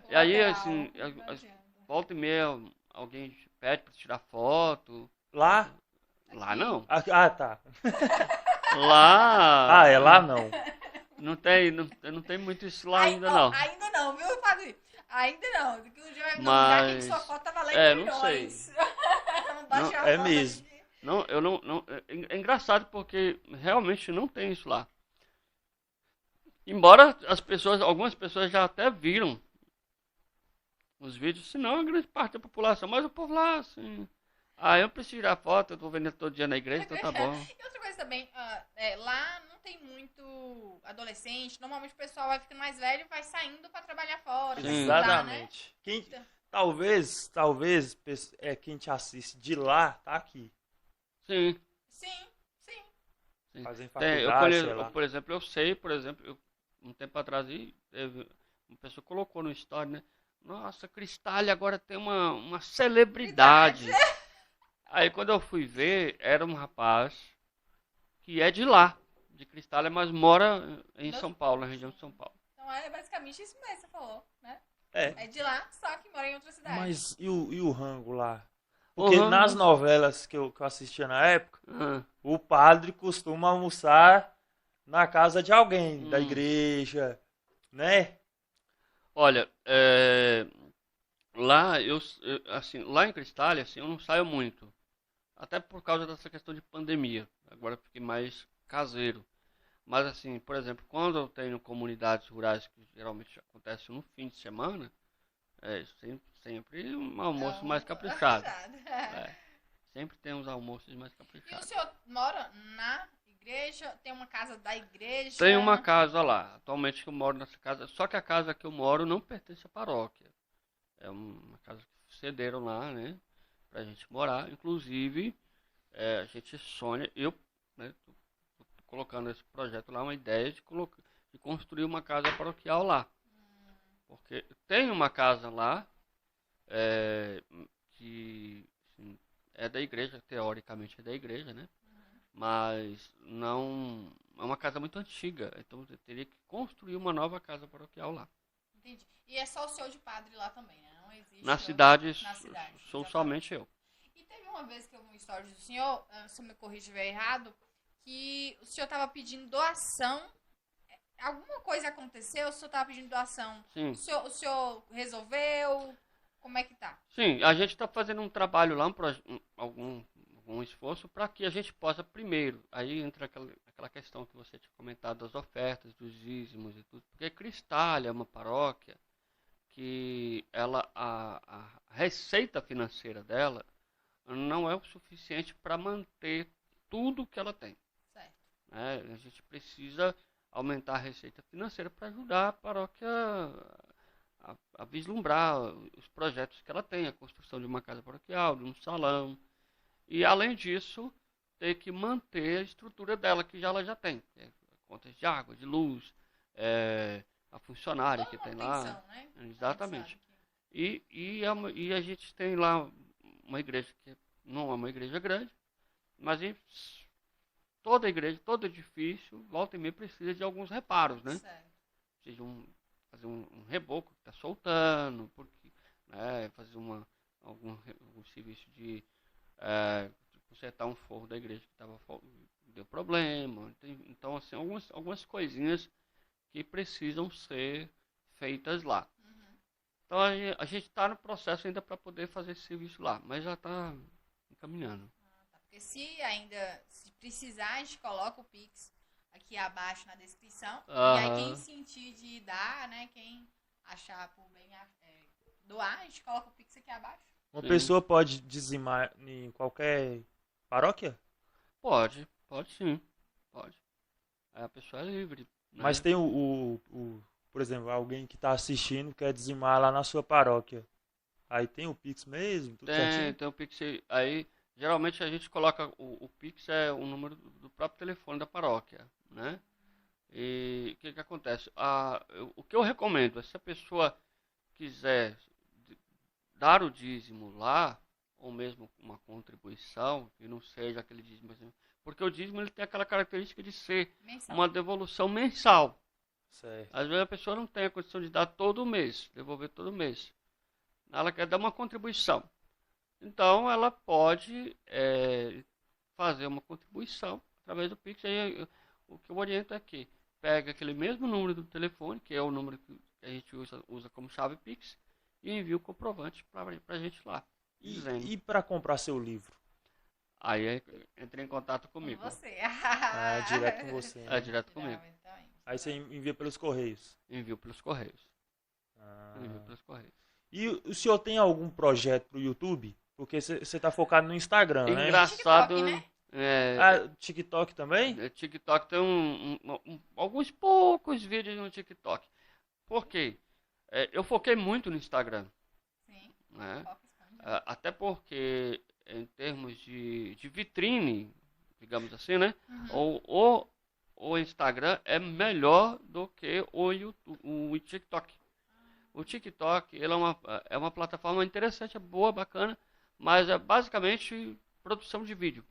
E aí, Lateral, assim, não adianta. volta e meia, alguém pede pra tirar foto. Lá? Lá não. Ah, tá. Lá. Ah, é lá não. Não tem muito isso lá ainda, não. Ainda não, viu, Padre? Ainda não. Que um dia vai já que Mas. sua foto tá valendo Não sei. milhões. Não baixe a É foto mesmo. aqui. Não, eu não. É engraçado porque realmente não tem isso lá. Embora algumas pessoas já até viram os vídeos, se não a grande parte da população, mas o povo lá, assim. Eu preciso tirar foto, eu tô vendo todo dia na igreja, então tá bom. E outra coisa também, lá não tem muito adolescente. Normalmente o pessoal vai ficando mais velho e vai saindo pra trabalhar fora, pra estudar, né? Exatamente. Talvez quem te assiste de lá tá aqui. Sim. Sim. Fazem Eu faculdade, sei lá. por exemplo, um tempo atrás uma pessoa colocou no story, né? Nossa, Cristália agora tem uma celebridade. Aí quando eu fui ver, era um rapaz que é de lá, de Cristália, mas mora em São Paulo, na região de São Paulo. Então é basicamente isso mesmo que você falou, né? É. É de lá, só que mora em outra cidade. Mas e o rango lá? Porque rango? nas novelas que eu assistia na época, Ah, o padre costuma almoçar na casa de alguém, da igreja, né? olha, lá assim, lá em Cristália, assim, eu não saio muito. Até por causa dessa questão de pandemia. Agora eu fiquei mais caseiro. Mas assim, por exemplo, quando eu tenho comunidades rurais que geralmente acontece no fim de semana, sempre um almoço mais caprichado. Sempre tem uns almoços mais E o caprichados. senhor mora na igreja? Tem uma casa da igreja? Tem uma casa lá. Atualmente eu moro nessa casa. Só que a casa que eu moro não pertence à paróquia. É uma casa que cederam lá, né? Pra gente morar. Inclusive, a gente sonha. Eu, né, tô colocando esse projeto lá, uma ideia de construir uma casa paroquial lá. Porque tem uma casa lá é, que assim, é da igreja, teoricamente é da igreja, né? Mas não é uma casa muito antiga, então eu teria que construir uma nova casa paroquial lá. Entendi. E é só o senhor de padre lá também, né? Não existe Na outro- cidade, na cidade. sou Exatamente. somente eu. E teve uma vez que eu vi uma história do senhor, se eu me corrigir se estiver errado, que o senhor estava pedindo doação. Alguma coisa aconteceu, o senhor estava pedindo doação. Sim. O senhor resolveu? Como é que tá? Sim, a gente está fazendo um trabalho lá, algum esforço para que a gente possa primeiro, aí entra aquela questão que você tinha comentado das ofertas, dos dízimos e tudo, porque Cristália é uma paróquia que a receita financeira dela não é o suficiente para manter tudo que ela tem. Certo. Né? A gente precisa aumentar a receita financeira para ajudar a paróquia a vislumbrar os projetos que ela tem, a construção de uma casa paroquial, de um salão. E, além disso, ter que manter a estrutura dela, que ela já tem. Contas de água, de luz, a funcionária que tem lá. Manutenção, né? Exatamente. A gente sabe E a gente tem lá uma igreja que não é uma igreja grande, mas toda igreja, todo edifício, volta e meia, precisa de alguns reparos, né? Certo. Precisa fazer um reboco que está soltando, porque, né, fazer algum serviço de consertar um forro da igreja que deu problema. Então, assim, algumas coisinhas que precisam ser feitas lá. Então, a gente está no processo ainda para poder fazer esse serviço lá, mas já está encaminhando. Tá. Porque se precisar, a gente coloca o Pix aqui abaixo na descrição. E aí quem sentir de dar, né? Quem achar por bem doar, a gente coloca o Pix aqui abaixo. Uma Sim. pessoa pode dizimar em qualquer paróquia? Pode sim, pode. Aí a pessoa é livre. Né? Mas tem por exemplo, alguém que está assistindo quer dizimar lá na sua paróquia. Aí tem o Pix mesmo, tudo certinho? Tem o Pix aí. Geralmente a gente coloca o Pix é o número do próprio telefone da paróquia, né? E o que acontece? O que eu recomendo é se a pessoa quiser dar o dízimo lá, ou mesmo uma contribuição, que não seja aquele dízimo assim, porque o dízimo ele tem aquela característica de ser Mensal. uma devolução mensal. Certo. Às vezes a pessoa não tem a condição de dar todo mês, devolver todo mês. Ela quer dar uma contribuição. Então ela pode fazer uma contribuição através do Pix. Aí, o que eu oriento é que pega aquele mesmo número do telefone, que é o número que a gente usa como chave Pix, e envia o comprovante para a gente lá. E para comprar seu livro? Aí entra em contato comigo. Com você. É direto com você. Né? É direto comigo. Aí você envia pelos correios. Envio pelos correios. Ah. Envio pelos correios. E o senhor tem algum projeto pro YouTube? Porque você está focado no Instagram, né? Engraçado. TikTok, né? TikTok também? TikTok tem alguns poucos vídeos no TikTok. Por quê? Eu foquei muito no Instagram. Sim. Né? Até porque, em termos de vitrine, digamos assim, né? O Instagram é melhor do que o YouTube, o TikTok. O TikTok ele é uma plataforma interessante, é boa, bacana, mas é basicamente produção de vídeo.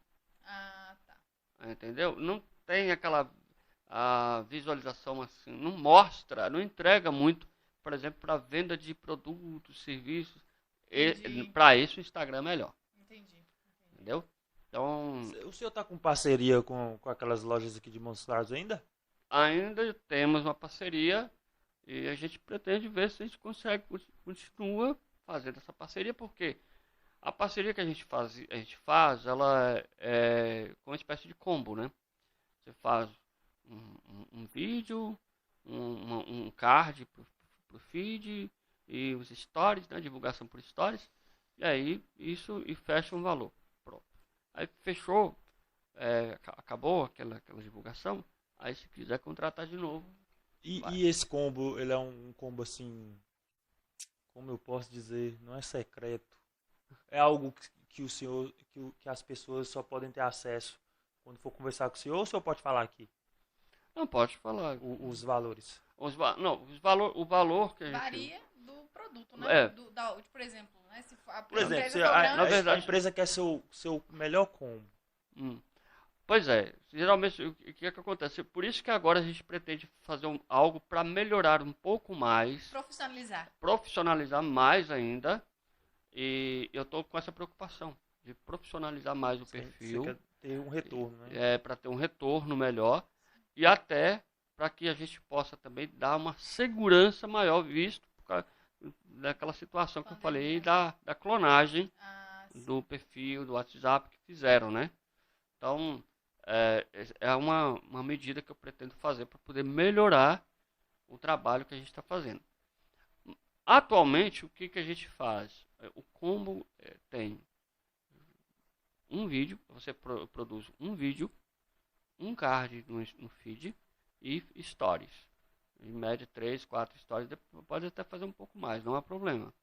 Ah, tá. Entendeu? Não tem aquela visualização assim, não mostra, não entrega muito, por exemplo, para venda de produtos, serviços. Para isso o Instagram é melhor. Entendi. Entendeu? Então, O senhor tá com parceria com aquelas lojas aqui de Montes Claros ainda? ainda temos uma parceria e a gente pretende ver se a gente continua fazendo essa parceria, porque a parceria que a gente faz, ela é com uma espécie de combo, né? Você faz um vídeo, um card pro feed e os stories, né? Divulgação por stories, e aí e fecha um valor. Pronto. Aí fechou, acabou aquela divulgação, aí se quiser contratar de novo. E esse combo, ele é um combo assim, como eu posso dizer, não é secreto. É algo que o senhor, que as pessoas só podem ter acesso quando for conversar com o senhor, ou o senhor pode falar aqui? Não pode falar. Os valores. Não, o valor que a gente... Varia do produto, né? É. Por exemplo, né? Se for, Por exemplo, empresa se cobrando, Na verdade- a empresa quer seu melhor combo. Pois é, geralmente o que é que acontece? Por isso que agora a gente pretende fazer algo para melhorar um pouco mais, profissionalizar. profissionalizar mais ainda, e eu estou com essa preocupação de profissionalizar mais o Você perfil, quer ter um retorno, né? para ter um retorno melhor e até para que a gente possa também dar uma segurança maior, visto por causa daquela situação que eu falei da clonagem Sim. do perfil do WhatsApp que fizeram, né? Então, é uma medida que eu pretendo fazer para poder melhorar o trabalho que a gente está fazendo. Atualmente, o que a gente faz? O combo tem um vídeo, você produz um vídeo, um card no feed e stories. Em média, 3, 4 stories. Pode até fazer um pouco mais, não há problema.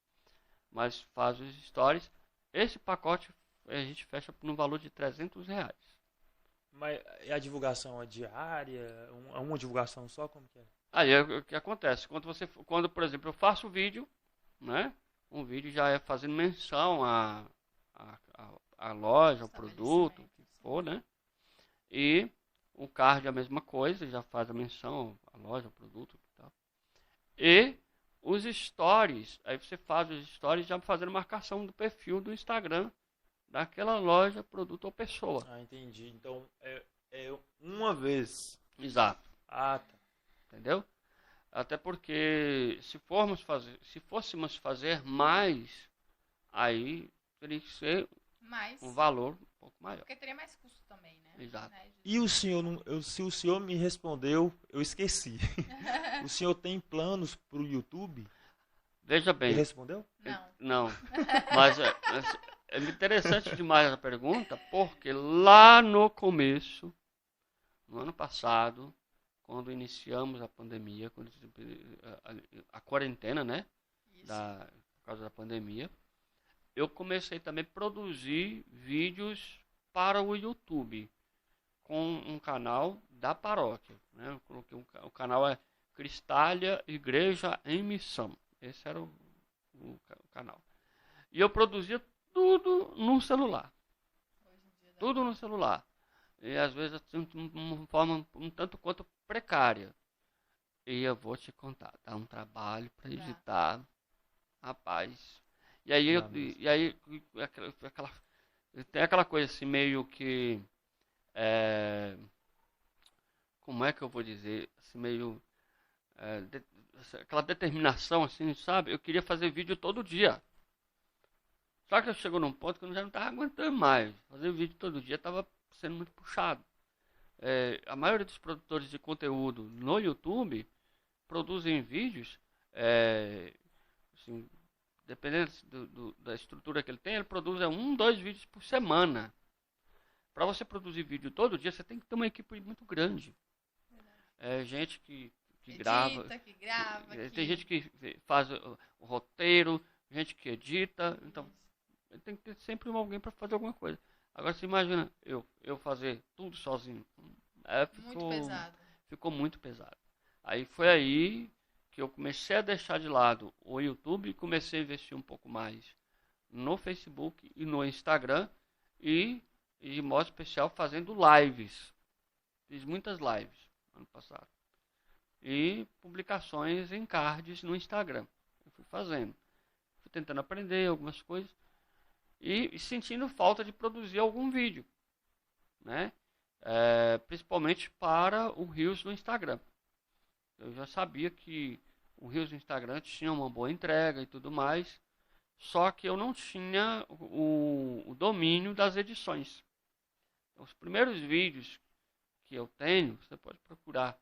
Mas faz os stories. Esse pacote a gente fecha no valor de R$300. Mas a divulgação é diária? Uma divulgação só? Como que é? Aí o que acontece? Quando, por exemplo, eu faço o vídeo, né? Um vídeo já é fazendo menção à loja, ao produto, o que for, né? E o card é a mesma coisa, já faz a menção à loja, ao produto e tal. E os stories, aí você faz os stories já fazendo marcação do perfil do Instagram daquela loja, produto ou pessoa. Ah, entendi. Então é uma vez. Exato. Ah, tá. Entendeu? Até porque se fôssemos fazer mais, aí teria que ser Mas, um valor um pouco maior. porque teria mais custo também, né? Exato. E o senhor, se o senhor me respondeu, eu esqueci. O senhor tem planos pro YouTube? Veja Ele bem, respondeu? Não. não, mas é interessante demais a pergunta, porque lá no começo, no ano passado, quando iniciamos a pandemia, a quarentena, né, Isso. por causa da pandemia, eu comecei também a produzir vídeos para o YouTube, com um canal da paróquia, né? Eu coloquei o canal é Cristália Igreja em Missão. Esse era o canal. E eu produzia tudo no celular. Hoje em dia dá Tudo no celular. E às vezes assim, de uma forma um tanto quanto precária. E eu vou te contar, dá um trabalho para editar. Rapaz. E aí, Dá mesmo. tem aquela coisa assim meio que como é que eu vou dizer, assim, meio aquela determinação assim, sabe? Eu queria fazer vídeo todo dia. Só que chegou num ponto que eu já não estava aguentando mais. Fazer vídeo todo dia estava sendo muito puxado. A maioria dos produtores de conteúdo no YouTube produzem vídeos, assim, dependendo da estrutura que ele tem, ele produz 1, 2 vídeos por semana. Para você produzir vídeo todo dia, você tem que ter uma equipe muito grande. Gente que grava. que grava. Tem gente que faz o roteiro, gente que edita. Então, tem que ter sempre alguém para fazer alguma coisa. Agora, você imagina eu fazer tudo sozinho. Muito pesado. Ficou muito pesado. Aí foi aí que eu comecei a deixar de lado o YouTube e comecei a investir um pouco mais no Facebook e no Instagram e de modo especial fazendo lives. Fiz muitas lives ano passado. E publicações em cards no Instagram. Eu fui fazendo. Fui tentando aprender algumas coisas. E sentindo falta de produzir algum vídeo. Né? Principalmente para o Reels no Instagram. Eu já sabia que o Reels no Instagram tinha uma boa entrega e tudo mais. Só que eu não tinha o domínio das edições. Os primeiros vídeos que eu tenho, você pode procurar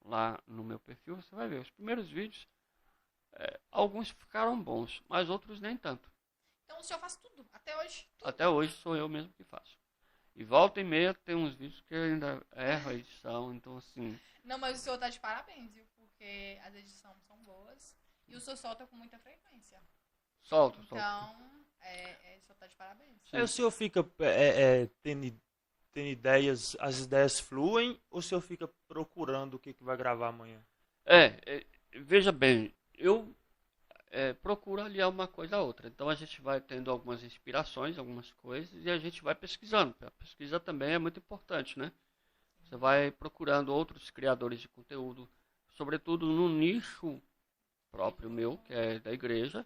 lá no meu perfil, você vai ver. Os primeiros vídeos, alguns ficaram bons, mas outros nem tanto. Então o senhor faz tudo, até hoje? Tudo. Até hoje sou eu mesmo que faço. E volta e meia tem uns vídeos que eu ainda erro a edição, então assim... Não, mas o senhor tá de parabéns, viu? Porque as edições são boas e o senhor solta com muita frequência. Solto. Então, o senhor tá de parabéns. Aí o senhor fica tendo ideias, as ideias fluem, ou o senhor fica procurando o que vai gravar amanhã? Veja bem, eu procuro aliar uma coisa a outra. Então a gente vai tendo algumas inspirações, algumas coisas, e a gente vai pesquisando. A pesquisa também é muito importante, né? Você vai procurando outros criadores de conteúdo, sobretudo no nicho próprio meu, que é da igreja.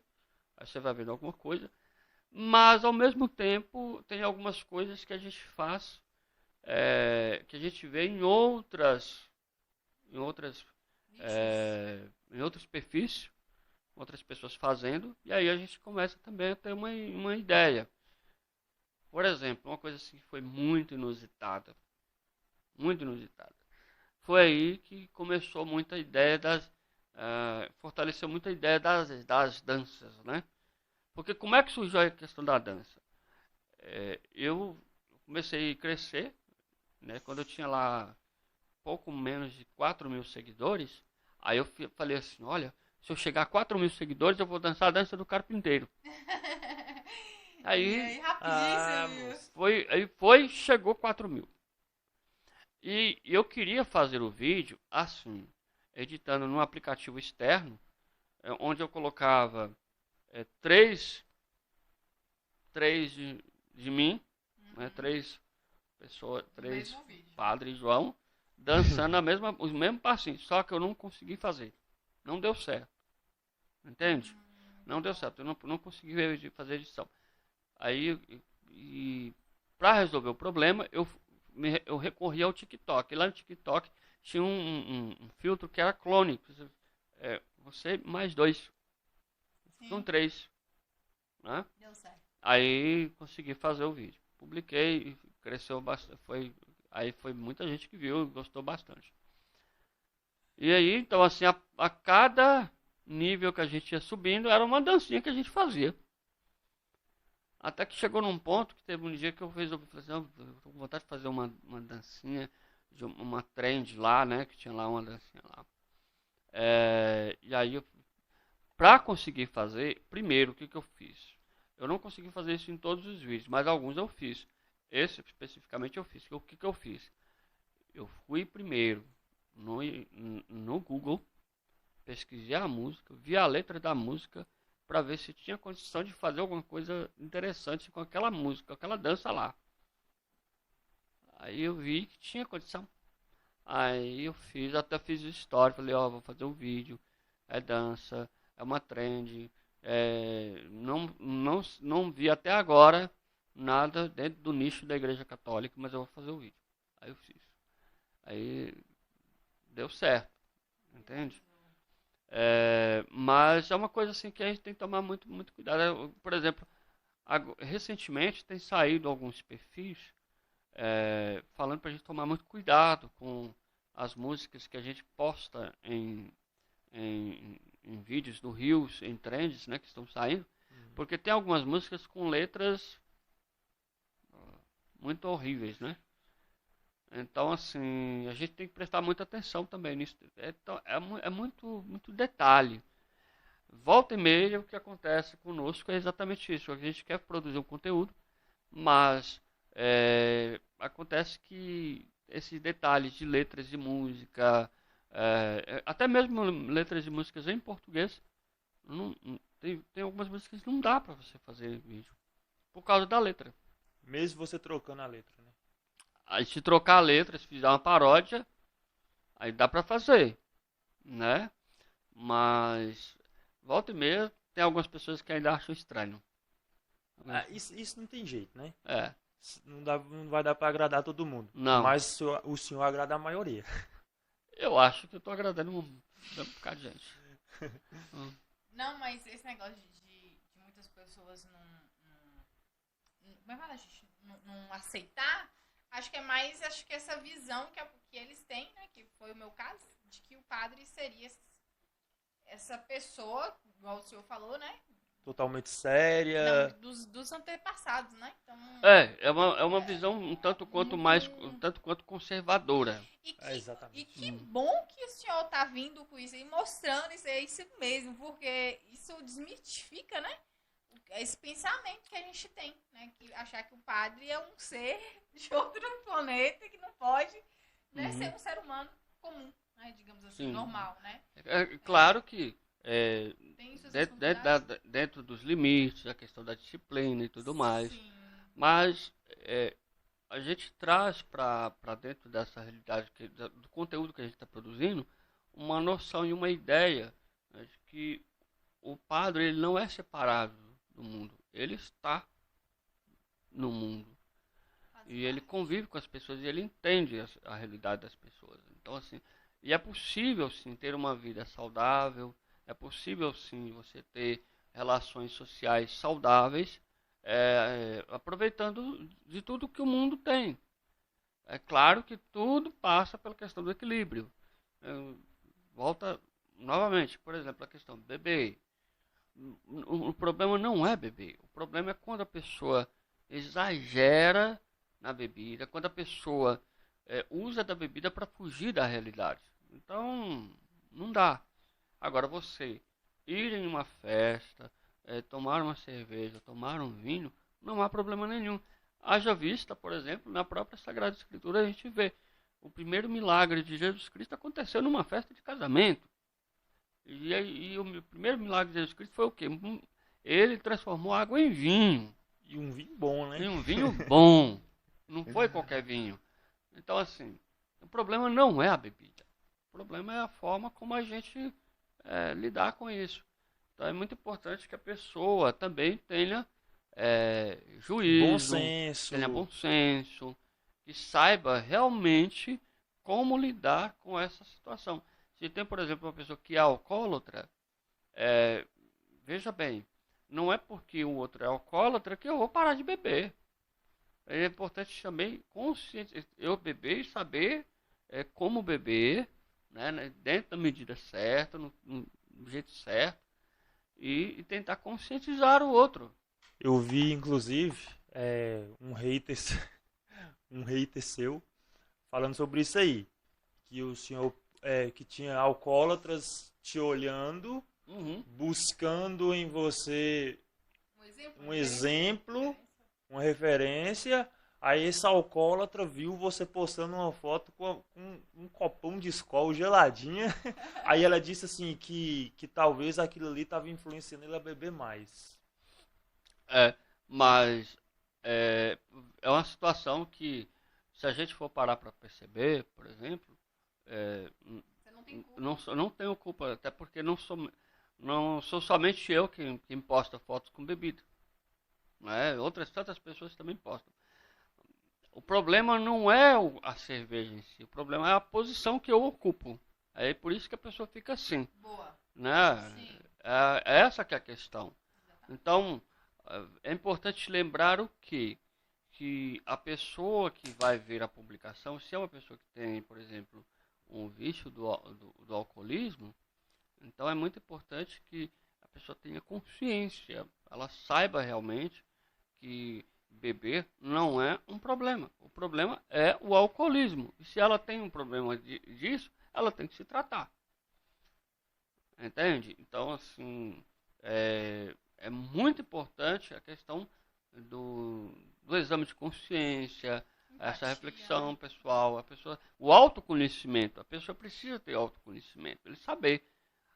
Aí você vai vendo alguma coisa. Mas, ao mesmo tempo, tem algumas coisas que a gente faz, que a gente vê em outras, em outros perfis, outras pessoas fazendo, e aí a gente começa também a ter uma ideia. Por exemplo, uma coisa assim que foi muito inusitada. Foi aí que começou muita ideia fortaleceu muita ideia das danças, né? Porque como é que surgiu a questão da dança? Eu comecei a crescer, né? Quando eu tinha lá pouco menos de 4.000 seguidores, aí eu falei assim, olha, se eu chegar a 4.000 seguidores, eu vou dançar a dança do carpinteiro. E Aí, aí, rapidinho, viu? moço. chegou 4.000. E eu queria fazer o vídeo assim, editando num aplicativo externo, onde eu colocava três de mim, né, três pessoas, três Mesmo vídeo. Padre João, dançando os mesmos passinhos, só que eu não consegui fazer. Não deu certo. Entende? Não deu certo. Eu não consegui fazer edição. Aí, para resolver o problema, eu recorri ao TikTok. Lá no TikTok tinha um filtro que era clone. Você mais 2. São 3. Né? Deu certo. Aí consegui fazer o vídeo. Publiquei, cresceu bastante. Aí foi muita gente que viu e gostou bastante. E aí, então assim, a cada nível que a gente ia subindo, era uma dancinha que a gente fazia. Até que chegou num ponto que teve um dia que eu falei assim, eu tô com vontade de fazer uma dancinha, de uma trend lá, né? Que tinha lá uma dancinha lá. E aí, pra conseguir fazer, primeiro, o que eu fiz? Eu não consegui fazer isso em todos os vídeos, mas alguns eu fiz. Esse especificamente eu fiz. O que eu fiz? Eu fui primeiro no Google, pesquisei a música, vi a letra da música, para ver se tinha condição de fazer alguma coisa interessante com aquela música, com aquela dança lá. Aí eu vi que tinha condição. Aí eu até fiz story, falei, vou fazer um vídeo, é dança, é uma trend, não vi até agora nada dentro do nicho da igreja católica, mas eu vou fazer o vídeo. Aí eu fiz. Aí deu certo, entende? Mas é uma coisa assim que a gente tem que tomar muito, muito cuidado. Por exemplo, recentemente tem saído alguns perfis falando pra gente tomar muito cuidado com as músicas que a gente posta em vídeos do Reels, em trends, né, que estão saindo. Porque tem algumas músicas com letras muito horríveis, né? Então, assim, a gente tem que prestar muita atenção também nisso. É muito, muito detalhe. Volta e meia, o que acontece conosco é exatamente isso. A gente quer produzir um conteúdo, mas acontece que esses detalhes de letras de música, até mesmo letras de músicas em português, tem algumas músicas que não dá pra você fazer vídeo, por causa da letra. Mesmo você trocando a letra, né? Aí se trocar a letra, se fizer uma paródia, aí dá pra fazer, né? Mas volta e meia tem algumas pessoas que ainda acham estranho. Isso não tem jeito, né? É, Não vai dar pra agradar todo mundo. não. Mas o senhor agrada a maioria. Eu acho que eu tô agradando um bocado de gente. Não, mas esse negócio de muitas pessoas como é que fala, gente? Não aceitar, acho que é mais essa visão que eles têm, né? Que foi o meu caso, de que o padre seria essa pessoa, igual o senhor falou, né? Totalmente séria. Não, dos antepassados, né? Então, É uma visão um tanto quanto conservadora. Exatamente. E que bom que o senhor tá vindo com isso e mostrando isso, é isso mesmo, porque isso desmitifica, né? Esse pensamento que a gente tem, né? Que achar que o padre é um ser de outro planeta que não pode, né, ser um ser humano comum. digamos assim, Sim. normal, né? Claro que Tem suas dentro, responsabilidades. dentro dos limites, a questão da disciplina e tudo mais. Sim. Mas a gente traz para dentro dessa realidade, do conteúdo que a gente está produzindo, uma noção e uma ideia, né, de que o padre ele não é separado do mundo, ele está no mundo. Faz E ele parte. convive com as pessoas e ele entende a realidade das pessoas. Então, assim, e é possível, sim, ter uma vida saudável, é possível, sim, você ter relações sociais saudáveis, aproveitando de tudo que o mundo tem. É claro que tudo passa pela questão do equilíbrio. Volta novamente, por exemplo, a questão do bebê. O problema não é beber. O problema é quando a pessoa exagera na bebida, quando a pessoa usa da bebida para fugir da realidade. Então, não dá. Agora, você ir em uma festa, tomar uma cerveja, tomar um vinho, não há problema nenhum. Haja vista, por exemplo, na própria Sagrada Escritura a gente vê o primeiro milagre de Jesus Cristo aconteceu numa festa de casamento. E o primeiro milagre de Jesus Cristo foi o quê? Ele transformou água em vinho. E um vinho bom, né? Em um vinho bom. Não foi qualquer vinho. Então, assim, o problema não é a bebida. O problema é a forma como a gente lidar com isso. Então, é muito importante que a pessoa também tenha Bom juízo, tenha senso. bom senso, que saiba realmente como lidar com essa situação. Se tem, por exemplo, uma pessoa que é alcoólatra, veja bem, não é porque o outro é alcoólatra que eu vou parar de beber. É importante também eu beber e saber como beber, né, dentro da medida certa, do jeito certo, e tentar conscientizar o outro. Eu vi, inclusive, um hater, um hater seu falando sobre isso aí. Que o senhor que tinha alcoólatras te olhando, Uhum. buscando em você um exemplo, referência. uma referência. Aí esse alcoólatra viu você postando uma foto com um copão de Skol geladinha. Aí ela disse assim que talvez aquilo ali estava influenciando ele a beber mais. Mas é, é uma situação que, se a gente for parar para perceber, por exemplo, Você não tem culpa. não tenho culpa, até porque não sou somente eu que posta fotos com bebida. Né? Outras tantas pessoas também postam. O problema não é a cerveja em si, o problema é a posição que eu ocupo. É por isso que a pessoa fica assim. Boa. Né? Sim. É essa que é a questão. Então, é importante lembrar que a pessoa que vai ver a publicação, se é uma pessoa que tem, por exemplo, um vício do alcoolismo, então é muito importante que a pessoa tenha consciência, ela saiba realmente que beber não é um problema. O problema é o alcoolismo. E se ela tem um problema disso, ela tem que se tratar. Entende? Então, assim, é muito importante a questão do exame de consciência, essa Empatia, reflexão né? pessoal, o autoconhecimento. A pessoa precisa ter autoconhecimento, ele saber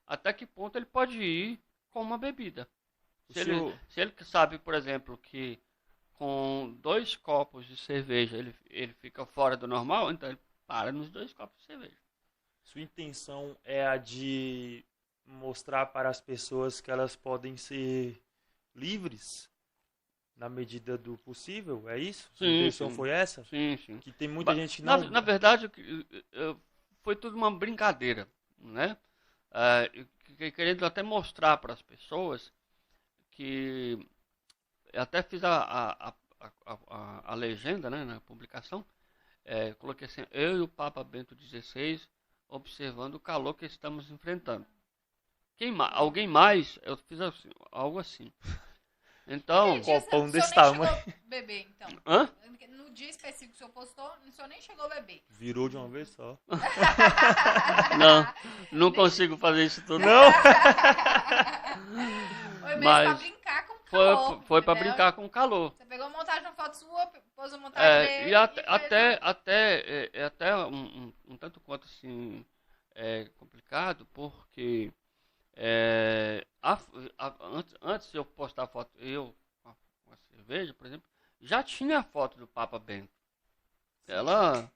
até que ponto ele pode ir com uma bebida. O senhor, Se ele sabe, por exemplo, que com 2 copos de cerveja ele fica fora do normal, então ele para nos 2 copos de cerveja. sua intenção é a de mostrar para as pessoas que elas podem ser livres na medida do possível? É isso? Sua Sim, intenção sim, foi essa? sim, sim. Que tem muita gente que Na, não. na verdade, foi tudo uma brincadeira, né? Querendo até mostrar para as pessoas que eu até fiz a legenda, né, na publicação, coloquei assim, eu e o Papa Bento XVI observando o calor que estamos enfrentando. Alguém mais? Eu fiz assim, algo assim. Então, Aquele dia Copão o senhor desse nem tamanho. chegou a beber, então. hã? No dia específico que o senhor postou, o senhor nem chegou a beber. Virou de uma vez só. Não consigo fazer isso tudo. Não! Foi mesmo pra Mas brincar com o calor. foi para entendeu? brincar com o calor. Você pegou a montagem uma foto sua, pôs a montagem dele E e fez até um tanto quanto assim, é complicado porque antes de eu postar a foto, eu com a cerveja, por exemplo, já tinha a foto do Papa Bento. Ela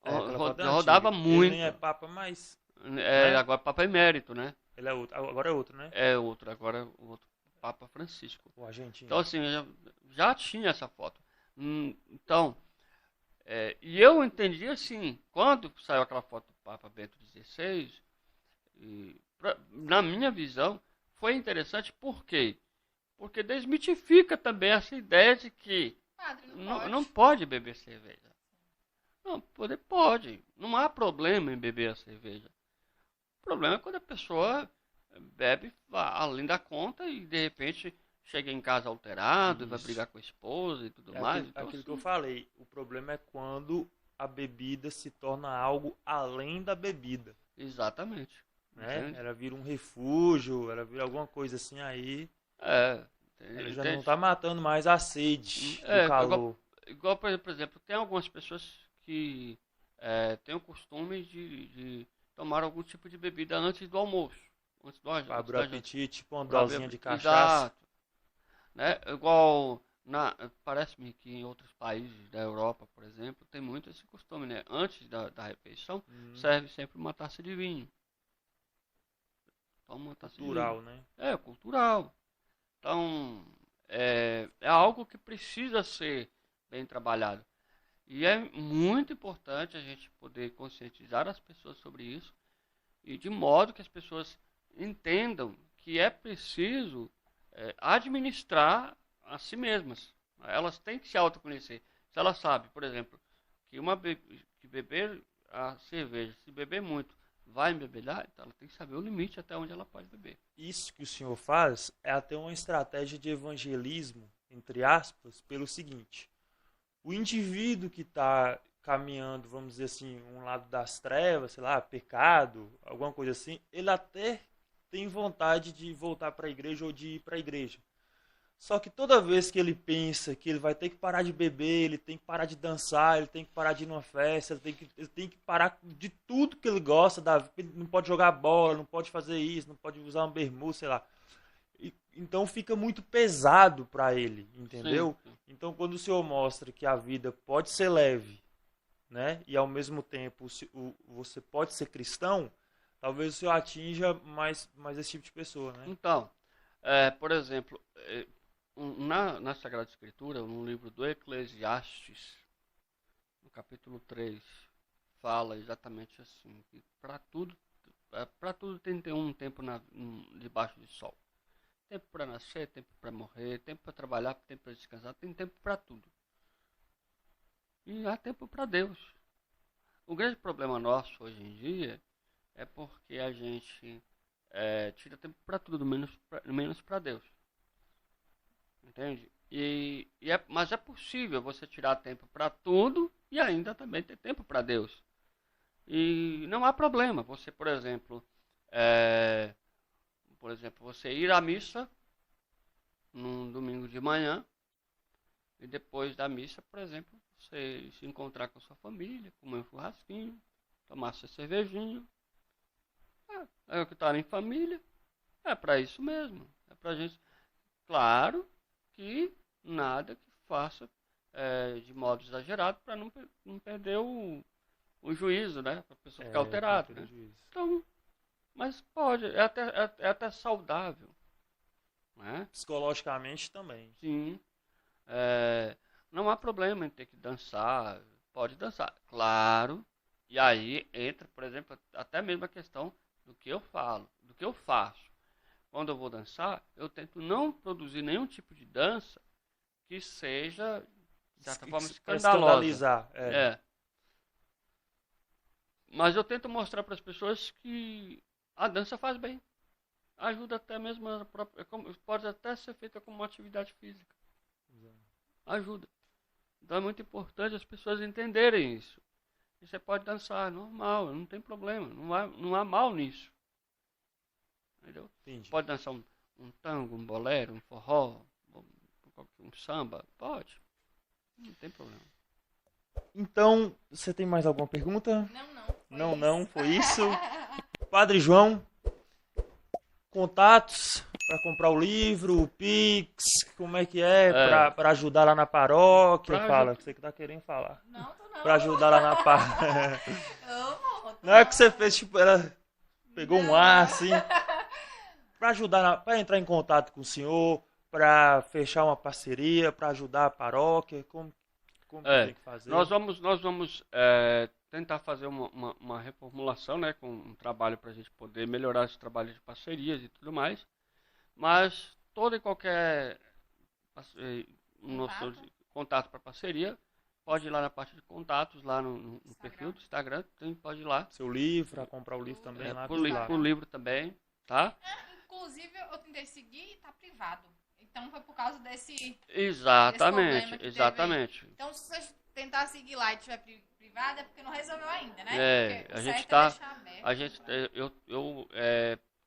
Aquela foto é rodava antiga. Ele nem é muito. papa, mas, né? Agora Papa Emérito, né? Ele é outro. Agora é outro, né? É outro, agora o outro Papa Francisco. O argentino. Então assim, eu já tinha essa foto. Então, e eu entendi assim, quando saiu aquela foto do Papa Bento XVI, na minha visão, foi interessante por quê? Porque desmitifica também essa ideia de que Padre, não não, pode. não pode beber cerveja. Não, pode. Não há problema em beber a cerveja. O problema é quando a pessoa bebe além da conta e de repente chega em casa alterado e vai Isso. brigar com a esposa e tudo É mais. Então, aquilo que eu assim, falei. O problema é quando a bebida se torna algo além da bebida, exatamente. né? Entende? Ela vira um refúgio, ela vira alguma coisa assim aí. É, Ela já não entende? tá matando mais a sede do calor. Igual, por exemplo, tem algumas pessoas que têm o costume de tomar algum tipo de bebida antes do almoço, Pra antes abrir o da janta. apetite, tipo uma Pra dosinha beber. de cachaça. Exato. Né? Igual parece-me que em outros países da Europa, por exemplo, tem muito esse costume, né? Antes da refeição, serve sempre uma taça de vinho. Toma uma taça de vinho. Cultural, né? É cultural. Então, é algo que precisa ser bem trabalhado. E é muito importante a gente poder conscientizar as pessoas sobre isso e de modo que as pessoas entendam que é preciso administrar a si mesmas. Elas têm que se autoconhecer. Se ela sabe, por exemplo, que beber a cerveja, se beber muito, vai embebedar, então ela tem que saber o limite até onde ela pode beber. Isso que o senhor faz é até uma estratégia de evangelismo, entre aspas, pelo seguinte: o indivíduo que está caminhando, vamos dizer assim, um lado das trevas, sei lá, pecado, alguma coisa assim, ele até tem vontade de voltar para a igreja ou de ir para a igreja. Só que toda vez que ele pensa que ele vai ter que parar de beber, ele tem que parar de dançar, ele tem que parar de ir numa festa, ele tem que parar de tudo que ele gosta, ele não pode jogar bola, não pode fazer isso, não pode usar um bermuda, sei lá. Então fica muito pesado para ele, Sim, entendeu? sim. Então quando o senhor mostra que a vida pode ser leve, né? E ao mesmo tempo você pode ser cristão, talvez o senhor atinja mais esse tipo de pessoa, né? Então, por exemplo, na Sagrada Escritura, no livro do Eclesiastes, no capítulo 3, fala exatamente assim, que para tudo tem que ter um tempo debaixo do sol. Tempo para nascer, tempo para morrer, tempo para trabalhar, tempo para descansar, tem tempo para tudo. E há tempo para Deus. O grande problema nosso hoje em dia é porque a gente tira tempo para tudo, menos para Deus. Entende? Mas é possível você tirar tempo para tudo e ainda também ter tempo para Deus. E não há problema. Você, você ir à missa num domingo de manhã e depois da missa, por exemplo, você se encontrar com a sua família, comer um churrasquinho, tomar sua cervejinha. É o que está em família. É para isso mesmo. É pra gente. Claro que nada que faça de modo exagerado para não perder o juízo, né? Para a pessoa ficar alterada. Né? Então, mas pode, é até saudável. Né? Psicologicamente também. Sim. Não há problema em ter que dançar. Pode dançar, claro. E aí entra, por exemplo, até mesmo a questão do que eu falo, do que eu faço. Quando eu vou dançar, eu tento não produzir nenhum tipo de dança que seja, de certa forma, escandalosa. Escandalizar. Mas eu tento mostrar para as pessoas que a dança faz bem. Ajuda até mesmo pode até ser feita como uma atividade física. Ajuda. Então é muito importante as pessoas entenderem isso. E você pode dançar, normal, não tem problema, não há mal nisso. Entendeu? Entendi. Pode dançar um tango, um bolero, um forró, um samba, pode. Não tem problema. Então, você tem mais alguma pergunta? Não. Não, foi isso. Padre João, contatos para comprar o livro, o Pix, como é que é? É, Para ajudar lá na paróquia? pra Fala, aju- você que tá querendo falar. Não, tô não. Para ajudar lá na paróquia. Não, Não é que você fez, tipo, ela pegou um ar assim. Para ajudar, para entrar em contato com o senhor, para fechar uma parceria, para ajudar a paróquia, como que é, tem que fazer? nós vamos tentar fazer uma reformulação, né, com um trabalho para a gente poder melhorar esse trabalho de parcerias e tudo mais. Mas todo e qualquer parce- nosso Contato? contato para parceria, pode ir lá na parte de contatos, lá no perfil Instagram. do Instagram, pode ir lá. Seu livro, para comprar o livro também lá, Por, tudo lá. por livro também, tá? Inclusive, eu tentei seguir e tá privado. Então foi por causa desse Exatamente, problema que teve aí. exatamente. Então, se você tentar seguir lá e tiver privado, é porque não resolveu ainda, né? É, Porque o a gente certo é tá, deixar aberto. a gente, eu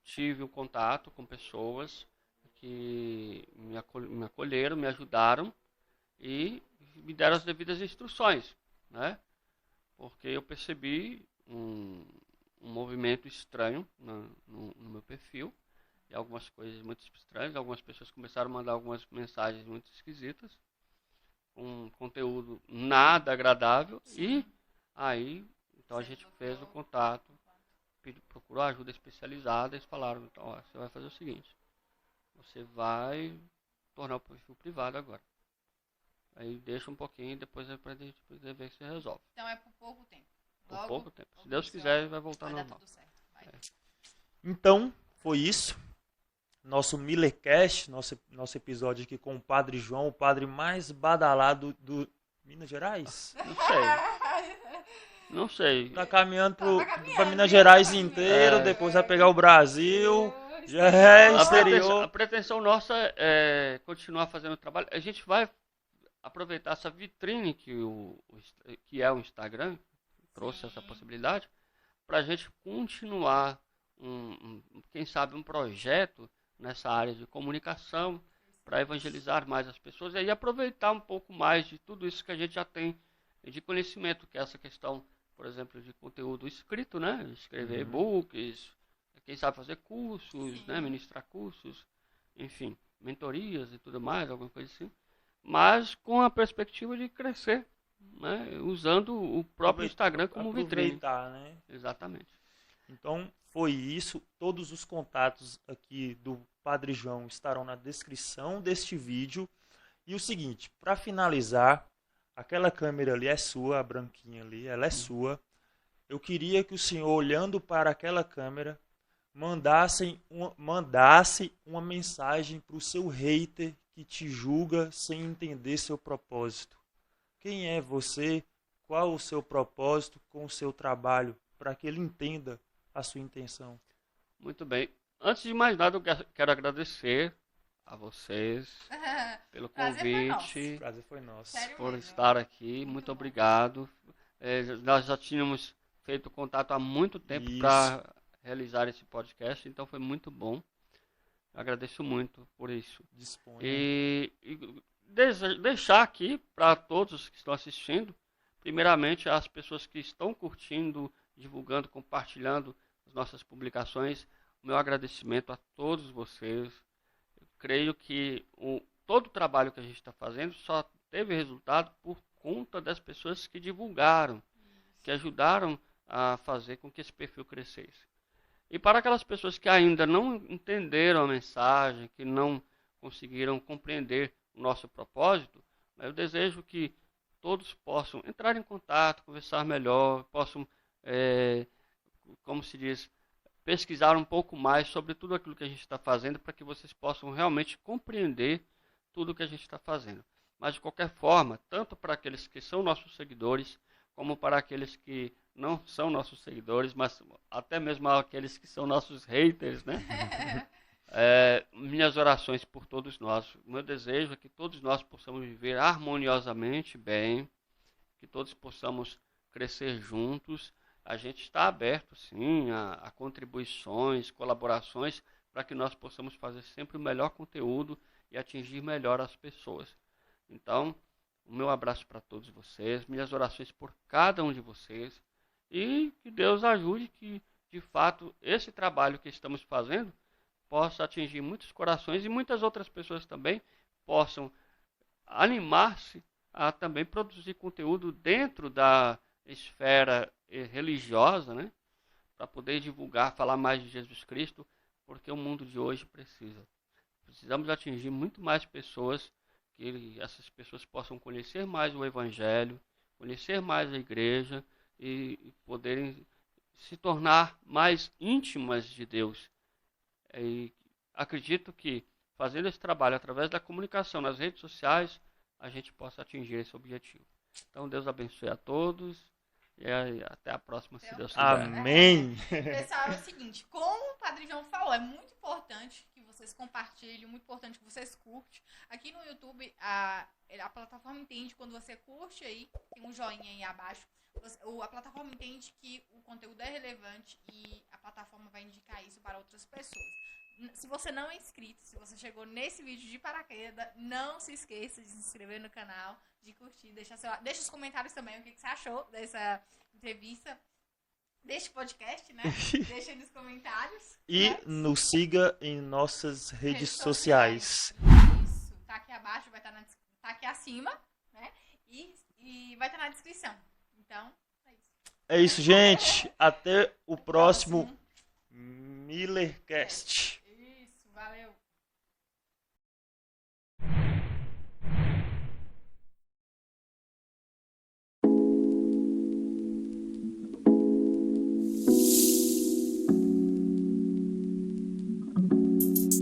tive um contato com pessoas que me acolheram, me ajudaram e me deram as devidas instruções, né? Porque eu percebi um movimento estranho no meu perfil e algumas coisas muito estranhas. Algumas pessoas começaram a mandar algumas mensagens muito esquisitas, um conteúdo nada agradável. E aí, então a Você gente fez o procurou. contato, procurou ajuda especializada. Eles falaram: então, ó, você vai fazer o seguinte, você vai tornar o perfil privado agora. Aí deixa um pouquinho, depois a gente ver se resolve. Então é por pouco tempo. Por Logo, pouco tempo. Se logo Deus você quiser, vai voltar vai dar normal. tudo certo. Vai. Então, foi isso. Nosso Millecast, nosso episódio aqui com o Padre João, o padre mais badalado do Minas Gerais. Não sei. Não sei. Tá caminhando Tá para caminhando, Minas viu? Gerais Tá inteiro, É, depois vai pegar o Brasil, já é Exterior. a exterior. pretensão nossa é continuar fazendo o trabalho. A gente vai aproveitar essa vitrine que é o Instagram, trouxe essa Sim. possibilidade, para a gente continuar, quem sabe, um projeto nessa área de comunicação, para evangelizar mais as pessoas e aí aproveitar um pouco mais de tudo isso que a gente já tem de conhecimento, que é essa questão, por exemplo, de conteúdo escrito, né? Escrever e-books, quem sabe fazer cursos, né? Sim. Ministrar cursos, enfim, mentorias e tudo mais, alguma coisa assim. Mas com a perspectiva de crescer, né? Usando o próprio Instagram como vitrine. Aproveitar, né? Exatamente. Então, foi isso. Todos os contatos aqui do Padre João estarão na descrição deste vídeo. E o seguinte, para finalizar, aquela câmera ali é sua, a branquinha ali, ela é sua. Eu queria que o senhor, olhando para aquela câmera, mandasse uma mensagem para o seu hater que te julga sem entender seu propósito. Quem é você? Qual o seu propósito com o seu trabalho? Para que ele entenda a sua intenção. Muito bem. Antes de mais nada, eu quero agradecer a vocês pelo Prazer foi nosso. convite, O prazer foi nosso. Sério por mesmo. estar aqui. Muito Muito bom. obrigado. Nós já tínhamos feito contato há muito tempo Isso. para realizar esse podcast, então foi muito bom. Agradeço muito por isso. Disponha. E deixar aqui para todos que estão assistindo, primeiramente as pessoas que estão curtindo, divulgando, compartilhando as nossas publicações, o meu agradecimento a todos vocês. Eu creio que todo o trabalho que a gente está fazendo só teve resultado por conta das pessoas que divulgaram, que ajudaram a fazer com que esse perfil crescesse. E para aquelas pessoas que ainda não entenderam a mensagem, que não conseguiram compreender o nosso propósito, eu desejo que todos possam entrar em contato, conversar melhor, possam, como se diz, pesquisar um pouco mais sobre tudo aquilo que a gente está fazendo, para que vocês possam realmente compreender tudo o que a gente está fazendo. Mas, de qualquer forma, tanto para aqueles que são nossos seguidores, como para aqueles que não são nossos seguidores, mas até mesmo aqueles que são nossos haters, né? Minhas orações por todos nós. O meu desejo é que todos nós possamos viver harmoniosamente bem, que todos possamos crescer juntos. A gente está aberto, sim, a contribuições, colaborações, para que nós possamos fazer sempre o melhor conteúdo e atingir melhor as pessoas. Então, o meu abraço para todos vocês, minhas orações por cada um de vocês e que Deus ajude que, de fato, esse trabalho que estamos fazendo possa atingir muitos corações e muitas outras pessoas também possam animar-se a também produzir conteúdo dentro da esfera religiosa, né? Para poder divulgar, falar mais de Jesus Cristo, porque o mundo de hoje precisa. Precisamos atingir muito mais pessoas, que essas pessoas possam conhecer mais o Evangelho, conhecer mais a igreja e poderem se tornar mais íntimas de Deus. E acredito que fazendo esse trabalho através da comunicação nas redes sociais, a gente possa atingir esse objetivo. Então, Deus abençoe a todos e até a próxima, se Deus quiser. Amém. Pessoal, é o seguinte, como o Padre João falou, é muito importante que vocês compartilhem, muito importante que vocês curtem. Aqui no YouTube, a plataforma entende, quando você curte aí, tem um joinha aí abaixo, a plataforma entende que o conteúdo é relevante e a plataforma vai indicar isso para outras pessoas. Se você não é inscrito, se você chegou nesse vídeo de paraquedas, não se esqueça de se inscrever no canal, de curtir, deixa os comentários também o que você achou dessa entrevista, deste podcast, né? Deixa aí nos comentários. E né? nos siga em nossas redes sociais. Isso, tá aqui abaixo, vai estar tá aqui acima, né? E vai estar na descrição. Então, é isso. É isso, gente. Até o próximo Millercast.